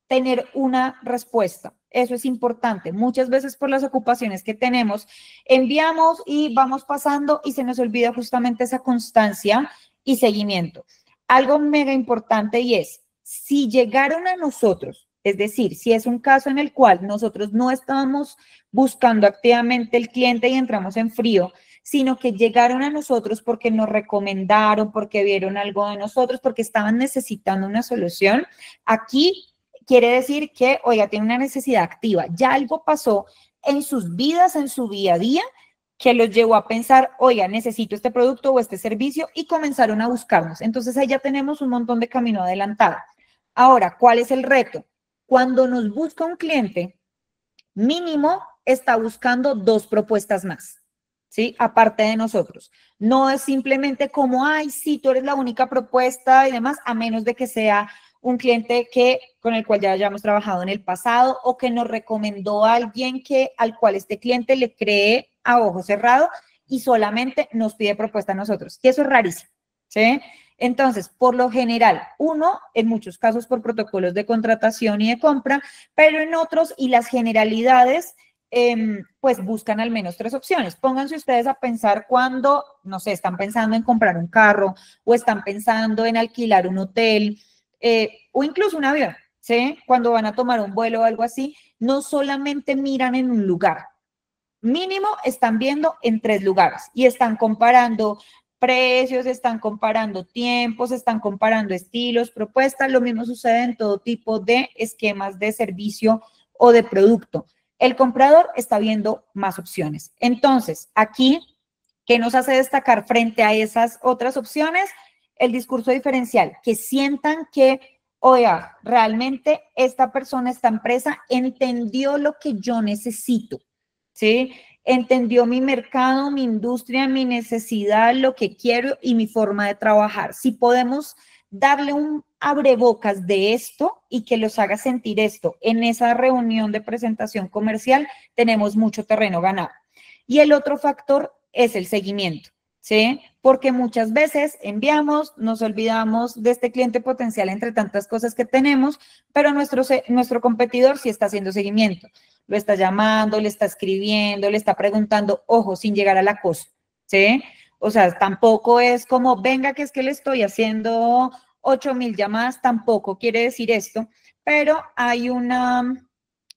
tener una respuesta. Eso es importante. Muchas veces por las ocupaciones que tenemos, enviamos y vamos pasando y se nos olvida justamente esa constancia y seguimiento. Algo mega importante y es, si llegaron a nosotros, es decir, si es un caso en el cual nosotros no estábamos buscando activamente el cliente y entramos en frío, sino que llegaron a nosotros porque nos recomendaron, porque vieron algo de nosotros, porque estaban necesitando una solución, aquí quiere decir que, oiga, tiene una necesidad activa. Ya algo pasó en sus vidas, en su día a día, que los llevó a pensar, oiga, necesito este producto o este servicio y comenzaron a buscarnos. Entonces ahí ya tenemos un montón de camino adelantado. Ahora, ¿cuál es el reto? Cuando nos busca un cliente, mínimo está buscando 2 propuestas más, ¿sí? Aparte de nosotros. No es simplemente como, ay, sí, tú eres la única propuesta y demás, a menos de que sea un cliente con el cual ya hayamos trabajado en el pasado o que nos recomendó a alguien al cual este cliente le cree a ojo cerrado y solamente nos pide propuesta a nosotros, que eso es rarísimo, ¿sí? Entonces, por lo general, en muchos casos por protocolos de contratación y de compra, pero en otros, y las generalidades, pues buscan al menos 3 opciones. Pónganse ustedes a pensar cuando, no sé, están pensando en comprar un carro o están pensando en alquilar un hotel, o incluso un avión, ¿sí? Cuando van a tomar un vuelo o algo así, no solamente miran en un lugar, mínimo están viendo en 3 lugares y están comparando precios, están comparando tiempos, están comparando estilos, propuestas. Lo mismo sucede en todo tipo de esquemas de servicio o de producto. El comprador está viendo más opciones. Entonces, aquí, ¿qué nos hace destacar frente a esas otras opciones? El discurso diferencial, que sientan que, oiga, realmente esta persona, esta empresa entendió lo que yo necesito, ¿sí? entendió mi mercado, mi industria, mi necesidad, lo que quiero y mi forma de trabajar. Si podemos darle un abrebocas de esto y que los haga sentir esto en esa reunión de presentación comercial, tenemos mucho terreno ganado. Y el otro factor es el seguimiento, ¿sí? Porque muchas veces enviamos, nos olvidamos de este cliente potencial entre tantas cosas que tenemos, pero nuestro competidor sí está haciendo seguimiento. Lo está llamando, le está escribiendo, le está preguntando, ojo, sin llegar al acoso, ¿sí? O sea, tampoco es como, venga, que es que le estoy haciendo 8.000 llamadas, tampoco quiere decir esto, pero hay una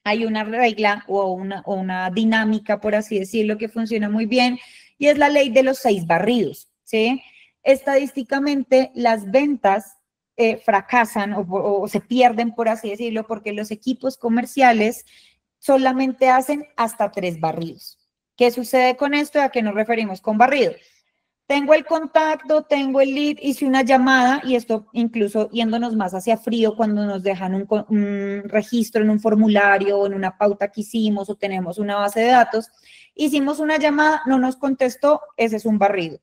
regla o una dinámica, por así decirlo, que funciona muy bien, y es la ley de los 6 barridos, ¿sí? Estadísticamente, las ventas fracasan o se pierden, por así decirlo, porque los equipos comerciales solamente hacen hasta 3 barridos. ¿Qué sucede con esto? ¿A qué nos referimos con barrido? Tengo el contacto, tengo el lead, hice una llamada, y esto incluso yéndonos más hacia frío, cuando nos dejan un registro en un formulario o en una pauta que hicimos o tenemos una base de datos, hicimos una llamada, no nos contestó, ese es un barrido.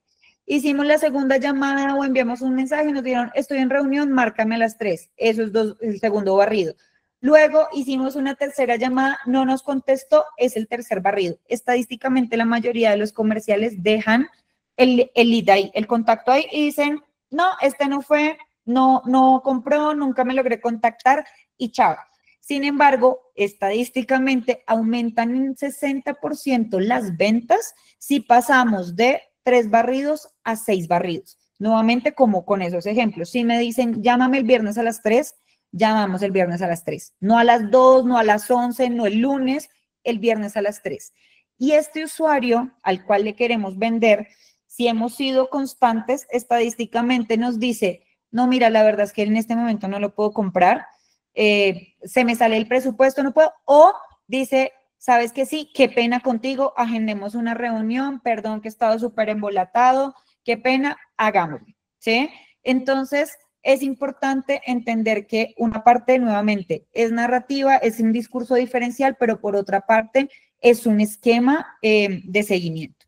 Hicimos la segunda llamada o enviamos un mensaje y nos dijeron, estoy en reunión, márcame a las 3, eso es el segundo barrido. Luego hicimos una tercera llamada, no nos contestó, es el tercer barrido. Estadísticamente la mayoría de los comerciales dejan el lead ahí, el contacto ahí, y dicen, no, este no fue, no compró, nunca me logré contactar y chao. Sin embargo, estadísticamente aumentan en 60% las ventas si pasamos de 3 barridos a 6 barridos. Nuevamente, como con esos ejemplos, si me dicen, llámame el viernes a las 3, llamamos el viernes a las 3, no a las 2, no a las 11, no el lunes, el viernes a las 3. Y este usuario al cual le queremos vender, si hemos sido constantes, estadísticamente nos dice, no, mira, la verdad es que en este momento no lo puedo comprar, se me sale el presupuesto, no puedo, o dice, sabes que sí, qué pena contigo, agendemos una reunión, perdón que he estado súper embolatado, qué pena, hagámoslo, ¿sí? Entonces, es importante entender que una parte, nuevamente, es narrativa, es un discurso diferencial, pero por otra parte, es un esquema de seguimiento.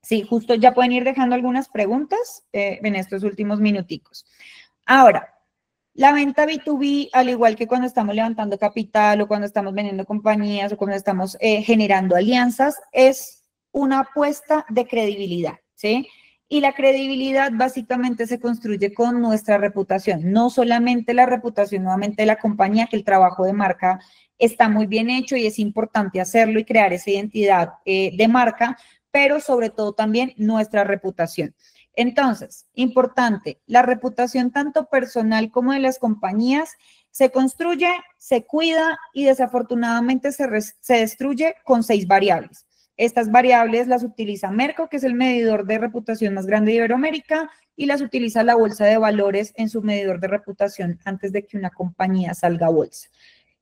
Sí, justo ya pueden ir dejando algunas preguntas en estos últimos minuticos. Ahora, la venta B2B, al igual que cuando estamos levantando capital o cuando estamos vendiendo compañías o cuando estamos generando alianzas, es una apuesta de credibilidad, ¿sí? Y la credibilidad básicamente se construye con nuestra reputación, no solamente la reputación nuevamente de la compañía, que el trabajo de marca está muy bien hecho y es importante hacerlo y crear esa identidad de marca, pero sobre todo también nuestra reputación. Entonces, importante, la reputación tanto personal como de las compañías se construye, se cuida y desafortunadamente se destruye con 6 variables. Estas variables las utiliza Merco, que es el medidor de reputación más grande de Iberoamérica, y las utiliza la Bolsa de Valores en su medidor de reputación antes de que una compañía salga a bolsa.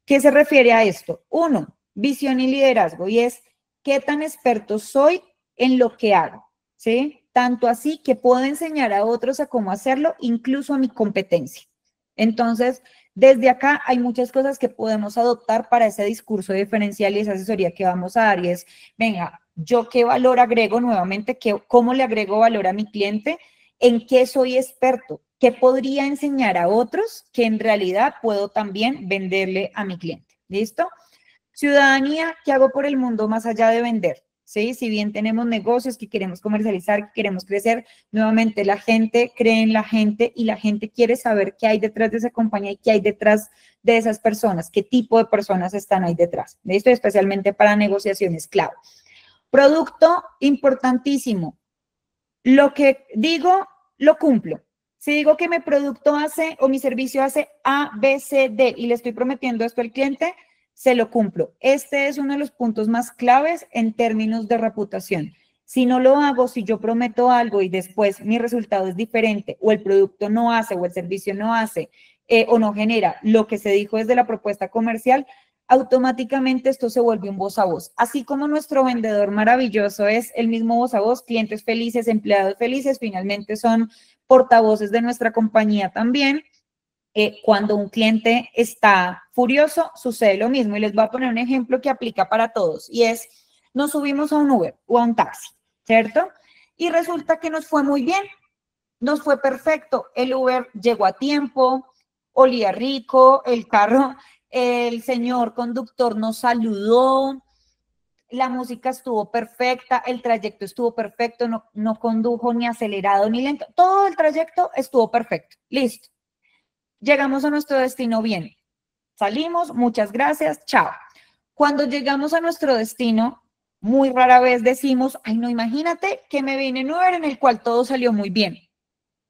¿Qué se refiere a esto? 1, visión y liderazgo, y es qué tan experto soy en lo que hago, ¿sí? Tanto así que puedo enseñar a otros a cómo hacerlo, incluso a mi competencia. Entonces, desde acá hay muchas cosas que podemos adoptar para ese discurso diferencial y esa asesoría que vamos a dar, y es, venga, ¿yo qué valor agrego nuevamente? ¿Cómo le agrego valor a mi cliente? ¿En qué soy experto? ¿Qué podría enseñar a otros que en realidad puedo también venderle a mi cliente? ¿Listo? Ciudadanía, ¿qué hago por el mundo más allá de vender? ¿Sí? Si bien tenemos negocios que queremos comercializar, que queremos crecer, nuevamente la gente cree en la gente y la gente quiere saber qué hay detrás de esa compañía y qué hay detrás de esas personas, qué tipo de personas están ahí detrás. Esto especialmente para negociaciones clave. Producto, importantísimo. Lo que digo, lo cumplo. Si digo que mi producto hace o mi servicio hace A, B, C, D y le estoy prometiendo esto al cliente, se lo cumplo. Este es uno de los puntos más claves en términos de reputación. Si no lo hago, si yo prometo algo y después mi resultado es diferente o el producto no hace o el servicio no hace o no genera lo que se dijo desde la propuesta comercial, automáticamente esto se vuelve un voz a voz. Así como nuestro vendedor maravilloso es el mismo voz a voz, clientes felices, empleados felices, finalmente son portavoces de nuestra compañía también. Cuando un cliente está furioso, sucede lo mismo. Y les voy a poner un ejemplo que aplica para todos. Y es, Nos subimos a un Uber o a un taxi, ¿cierto? Y resulta que nos fue muy bien, nos fue perfecto. El Uber llegó a tiempo, olía rico, el carro, el señor conductor nos saludó, la música estuvo perfecta, el trayecto estuvo perfecto, no condujo ni acelerado ni lento, todo el trayecto estuvo perfecto, listo. Llegamos a nuestro destino bien, salimos, muchas gracias, chao. Cuando llegamos a nuestro destino, muy rara vez decimos, ay no, imagínate que me vine en Uber en el cual todo salió muy bien.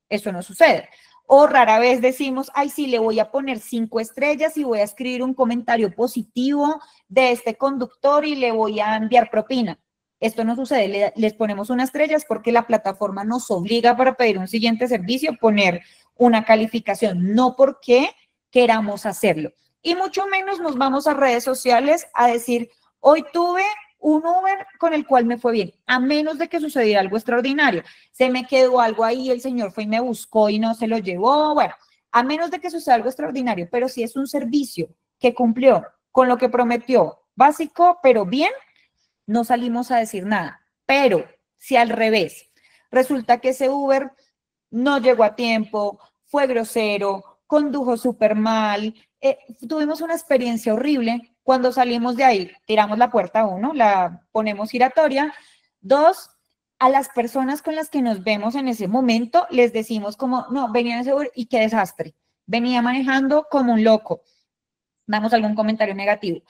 Eso no sucede. O rara vez decimos, ay, sí, le voy a poner 5 estrellas y voy a escribir un comentario positivo de este conductor y le voy a enviar propina. Esto no sucede, les ponemos 1 estrella porque la plataforma nos obliga para pedir un siguiente servicio poner una calificación, no porque queramos hacerlo. Y mucho menos nos vamos a redes sociales a decir, hoy tuve un Uber con el cual me fue bien, a menos de que sucediera algo extraordinario. Se me quedó algo ahí, el señor fue y me buscó y no se lo llevó, bueno, a menos de que suceda algo extraordinario, pero si es un servicio que cumplió con lo que prometió, básico, pero bien, no salimos a decir nada. Pero si al revés, resulta que ese Uber no llegó a tiempo, fue grosero, condujo súper mal, tuvimos una experiencia horrible. Cuando salimos de ahí, tiramos la puerta 1, la ponemos giratoria. 2, a las personas con las que nos vemos en ese momento, les decimos como, no, venía en ese Uber y qué desastre. Venía manejando como un loco. Damos algún comentario negativo.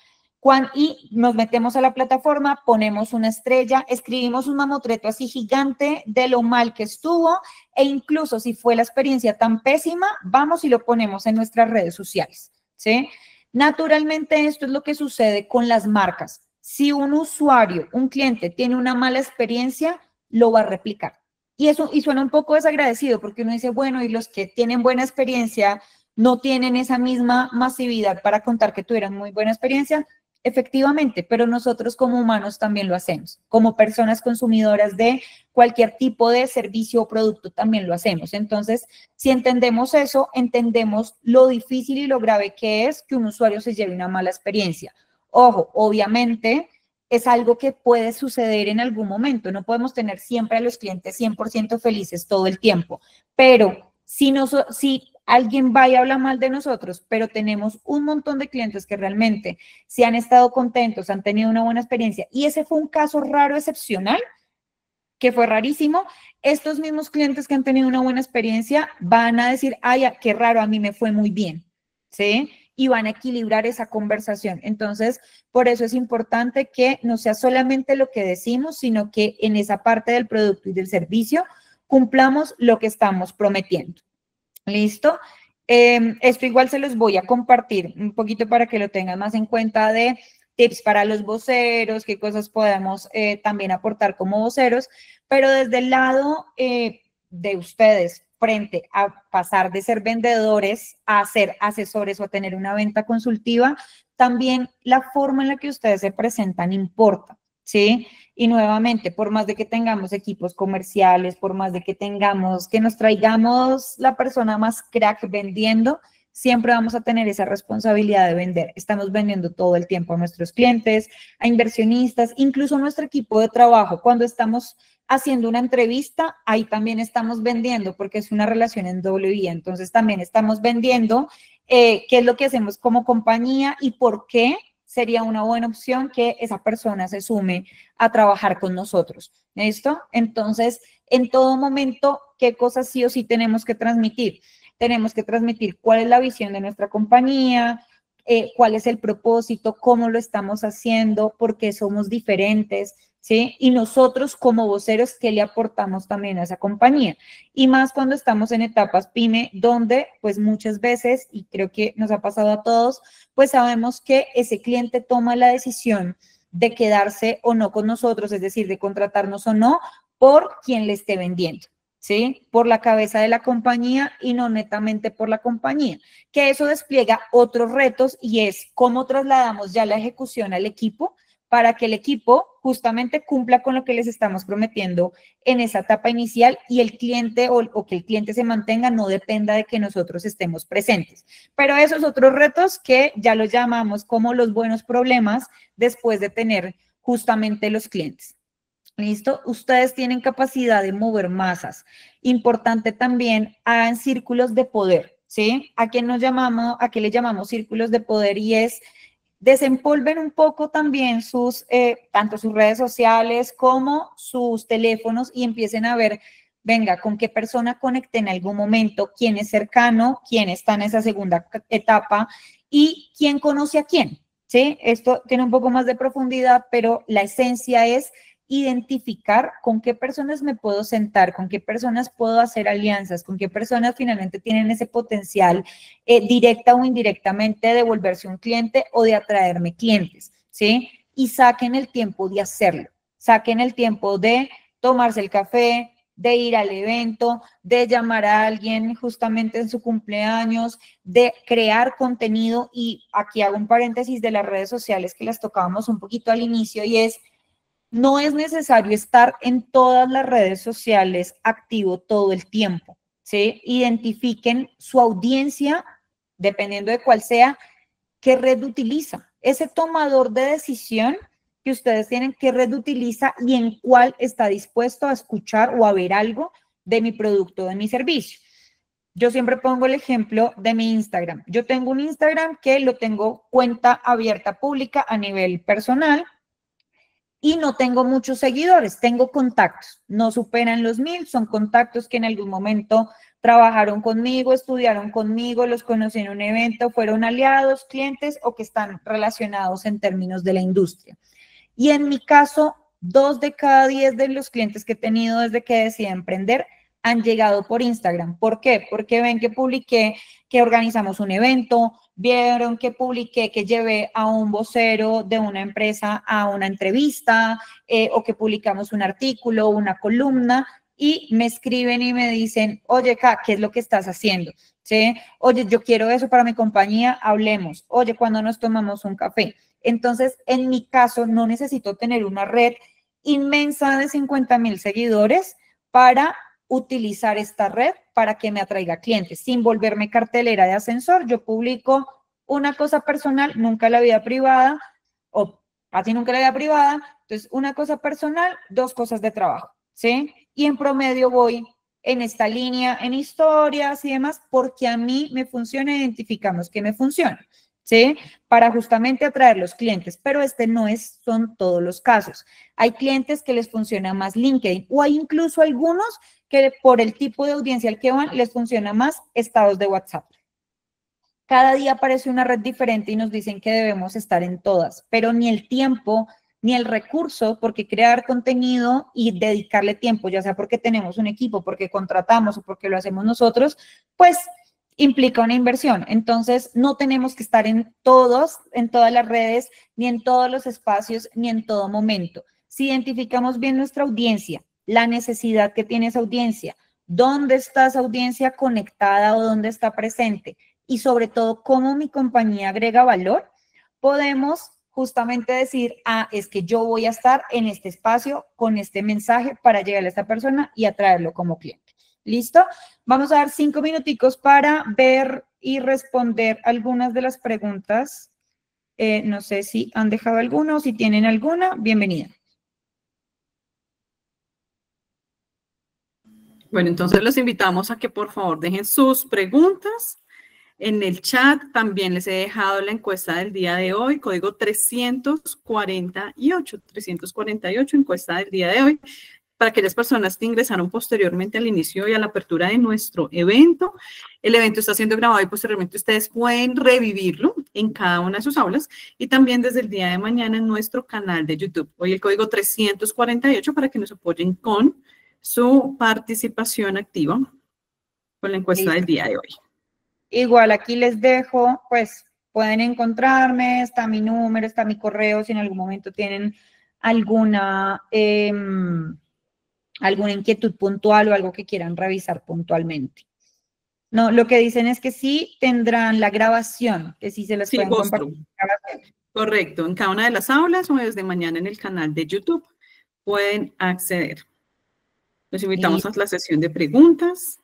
Y nos metemos a la plataforma, ponemos 1 estrella, escribimos un mamotreto así gigante de lo mal que estuvo e incluso si fue la experiencia tan pésima, vamos y lo ponemos en nuestras redes sociales, ¿sí? Naturalmente esto es lo que sucede con las marcas. Si un usuario, un cliente tiene una mala experiencia, lo va a replicar. Y suena un poco desagradecido porque uno dice, bueno, y los que tienen buena experiencia no tienen esa misma masividad para contar que tuvieron muy buena experiencia. Efectivamente, pero nosotros como humanos también lo hacemos. Como personas consumidoras de cualquier tipo de servicio o producto también lo hacemos. Entonces, si entendemos eso, entendemos lo difícil y lo grave que es que un usuario se lleve una mala experiencia. Ojo, obviamente es algo que puede suceder en algún momento. No podemos tener siempre a los clientes 100% felices todo el tiempo, pero si alguien va y habla mal de nosotros, pero tenemos un montón de clientes que realmente se han estado contentos, han tenido una buena experiencia, y ese fue un caso raro, excepcional, que fue rarísimo, estos mismos clientes que han tenido una buena experiencia van a decir, ay, qué raro, a mí me fue muy bien, ¿sí? Y van a equilibrar esa conversación. Entonces, por eso es importante que no sea solamente lo que decimos, sino que en esa parte del producto y del servicio cumplamos lo que estamos prometiendo. ¿Listo? Esto igual se los voy a compartir un poquito para que lo tengan más en cuenta de tips para los voceros, qué cosas podemos también aportar como voceros, pero desde el lado de ustedes, frente a pasar de ser vendedores a ser asesores o a tener una venta consultiva, también la forma en la que ustedes se presentan importa, ¿sí? Y nuevamente, por más de que tengamos equipos comerciales, por más de que nos traigamos la persona más crack vendiendo, siempre vamos a tener esa responsabilidad de vender. Estamos vendiendo todo el tiempo a nuestros clientes, a inversionistas, incluso a nuestro equipo de trabajo. Cuando estamos haciendo una entrevista, ahí también estamos vendiendo porque es una relación en doble vía. Entonces también estamos vendiendo qué es lo que hacemos como compañía y por qué sería una buena opción que esa persona se sume a trabajar con nosotros. ¿Listo? Entonces, en todo momento, ¿qué cosas sí o sí tenemos que transmitir? Tenemos que transmitir cuál es la visión de nuestra compañía, cuál es el propósito, cómo lo estamos haciendo, por qué somos diferentes, ¿sí? Y nosotros como voceros, ¿qué le aportamos también a esa compañía? Y más cuando estamos en etapas PYME, donde pues muchas veces, y creo que nos ha pasado a todos, pues sabemos que ese cliente toma la decisión de quedarse o no con nosotros, es decir, de contratarnos o no, por quien le esté vendiendo, ¿sí? Por la cabeza de la compañía y no netamente por la compañía. Que eso despliega otros retos y es cómo trasladamos ya la ejecución al equipo para que el equipo justamente cumpla con lo que les estamos prometiendo en esa etapa inicial y el cliente o que el cliente se mantenga no dependa de que nosotros estemos presentes. Pero esos otros retos que ya los llamamos como los buenos problemas después de tener justamente los clientes. ¿Listo? Ustedes tienen capacidad de mover masas. Importante también, hagan círculos de poder, ¿sí? ¿A qué le llamamos círculos de poder? Y es desempolven un poco también tanto sus redes sociales como sus teléfonos y empiecen a ver, venga, con qué persona conecté en algún momento, quién es cercano, quién está en esa segunda etapa y quién conoce a quién, ¿sí? Esto tiene un poco más de profundidad, pero la esencia es identificar con qué personas me puedo sentar, con qué personas puedo hacer alianzas, con qué personas finalmente tienen ese potencial directa o indirectamente de volverse un cliente o de atraerme clientes, ¿sí? Y saquen el tiempo de hacerlo, saquen el tiempo de tomarse el café, de ir al evento, de llamar a alguien justamente en su cumpleaños, de crear contenido. Y aquí hago un paréntesis de las redes sociales que las tocábamos un poquito al inicio y es, no es necesario estar en todas las redes sociales activo todo el tiempo, ¿sí? Identifiquen su audiencia, dependiendo de cuál sea, qué red utiliza. Ese tomador de decisión que ustedes tienen, qué red utiliza y en cuál está dispuesto a escuchar o a ver algo de mi producto, de mi servicio. Yo siempre pongo el ejemplo de mi Instagram. Yo tengo un Instagram que lo tengo cuenta abierta pública a nivel personal, y no tengo muchos seguidores, tengo contactos, no superan los 1000, son contactos que en algún momento trabajaron conmigo, estudiaron conmigo, los conocí en un evento, fueron aliados, clientes o que están relacionados en términos de la industria. Y en mi caso, 2 de cada 10 de los clientes que he tenido desde que decidí emprender han llegado por Instagram. ¿Por qué? Porque ven que publiqué que organizamos un evento, vieron que publiqué que llevé a un vocero de una empresa a una entrevista o que publicamos un artículo, una columna y me escriben y me dicen, oye, ¿qué es lo que estás haciendo? ¿Sí? Oye, yo quiero eso para mi compañía, hablemos. Oye, ¿cuándo nos tomamos un café? Entonces, en mi caso, no necesito tener una red inmensa de 50,000 seguidores para utilizar esta red para que me atraiga clientes, sin volverme cartelera de ascensor. Yo publico una cosa personal, nunca la vida privada, o casi nunca la vida privada, entonces una cosa personal, 2 cosas de trabajo, ¿sí? Y en promedio voy en esta línea, en historias y demás, porque a mí me funciona, identificamos que me funciona, ¿sí? Para justamente atraer los clientes, pero son todos los casos. Hay clientes que les funciona más LinkedIn o hay incluso algunos que por el tipo de audiencia al que van les funciona más estados de WhatsApp. Cada día aparece una red diferente y nos dicen que debemos estar en todas, pero ni el tiempo ni el recurso, porque crear contenido y dedicarle tiempo, ya sea porque tenemos un equipo, porque contratamos o porque lo hacemos nosotros, pues implica una inversión. Entonces, no tenemos que estar en todas las redes, ni en todos los espacios, ni en todo momento. Si identificamos bien nuestra audiencia, la necesidad que tiene esa audiencia, dónde está esa audiencia conectada o dónde está presente, y sobre todo cómo mi compañía agrega valor, podemos justamente decir, es que yo voy a estar en este espacio con este mensaje para llegar a esta persona y atraerlo como cliente. ¿Listo? Vamos a dar 5 minuticos para ver y responder algunas de las preguntas. No sé si han dejado alguna o si tienen alguna, bienvenida. Bueno, entonces los invitamos a que por favor dejen sus preguntas. En el chat también les he dejado la encuesta del día de hoy, código 348, encuesta del día de hoy, para aquellas personas que ingresaron posteriormente al inicio y a la apertura de nuestro evento. El evento está siendo grabado y posteriormente ustedes pueden revivirlo en cada una de sus aulas y también desde el día de mañana en nuestro canal de YouTube. Hoy el código 348 para que nos apoyen con su participación activa con la encuesta del día de hoy. Igual aquí les dejo, pues pueden encontrarme, está mi número, está mi correo, si en algún momento tienen alguna inquietud puntual o algo que quieran revisar puntualmente. No, lo que dicen es que sí tendrán la grabación, que sí se las pueden compartir. Correcto, en cada una de las aulas o desde mañana en el canal de YouTube pueden acceder. Los invitamos a la sesión de preguntas.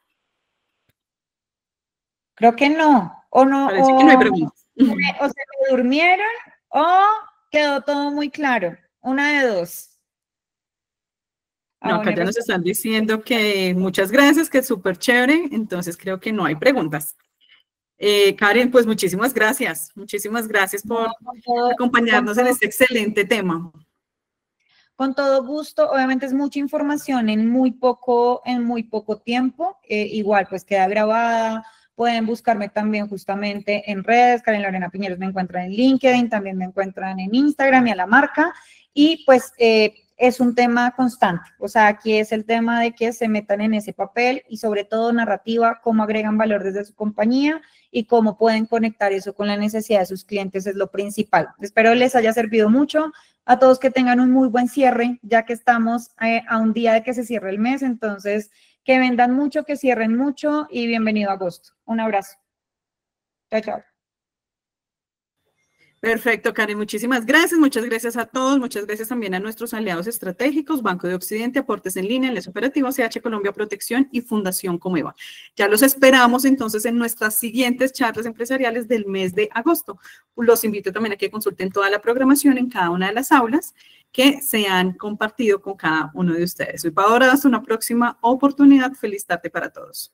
Creo que no, o no, parece que no hay preguntas. O se me durmieron o quedó todo muy claro. Una de dos. No, acá ya nos están diciendo que muchas gracias, que es súper chévere, entonces creo que no hay preguntas. Karen, pues muchísimas gracias por acompañarnos en este excelente tema. Con todo gusto, obviamente es mucha información en muy poco tiempo, igual pues queda grabada, pueden buscarme también justamente en redes, Karen Lorena Piñeros me encuentran en LinkedIn, también me encuentran en Instagram y a la marca, y pues es un tema constante, o sea, aquí es el tema de que se metan en ese papel y sobre todo narrativa, cómo agregan valor desde su compañía y cómo pueden conectar eso con la necesidad de sus clientes es lo principal. Espero les haya servido mucho, a todos que tengan un muy buen cierre, ya que estamos a un día de que se cierre el mes, entonces que vendan mucho, que cierren mucho y bienvenido a agosto. Un abrazo. Chao, chao. Perfecto, Karen, muchísimas gracias. Muchas gracias a todos. Muchas gracias también a nuestros aliados estratégicos, Banco de Occidente, Aportes en Línea, Les Operativos, CH Colombia Protección y Fundación Comeva. Ya los esperamos entonces en nuestras siguientes charlas empresariales del mes de agosto. Los invito también a que consulten toda la programación en cada una de las aulas que se han compartido con cada uno de ustedes. Soy Paola, hasta una próxima oportunidad. Feliz tarde para todos.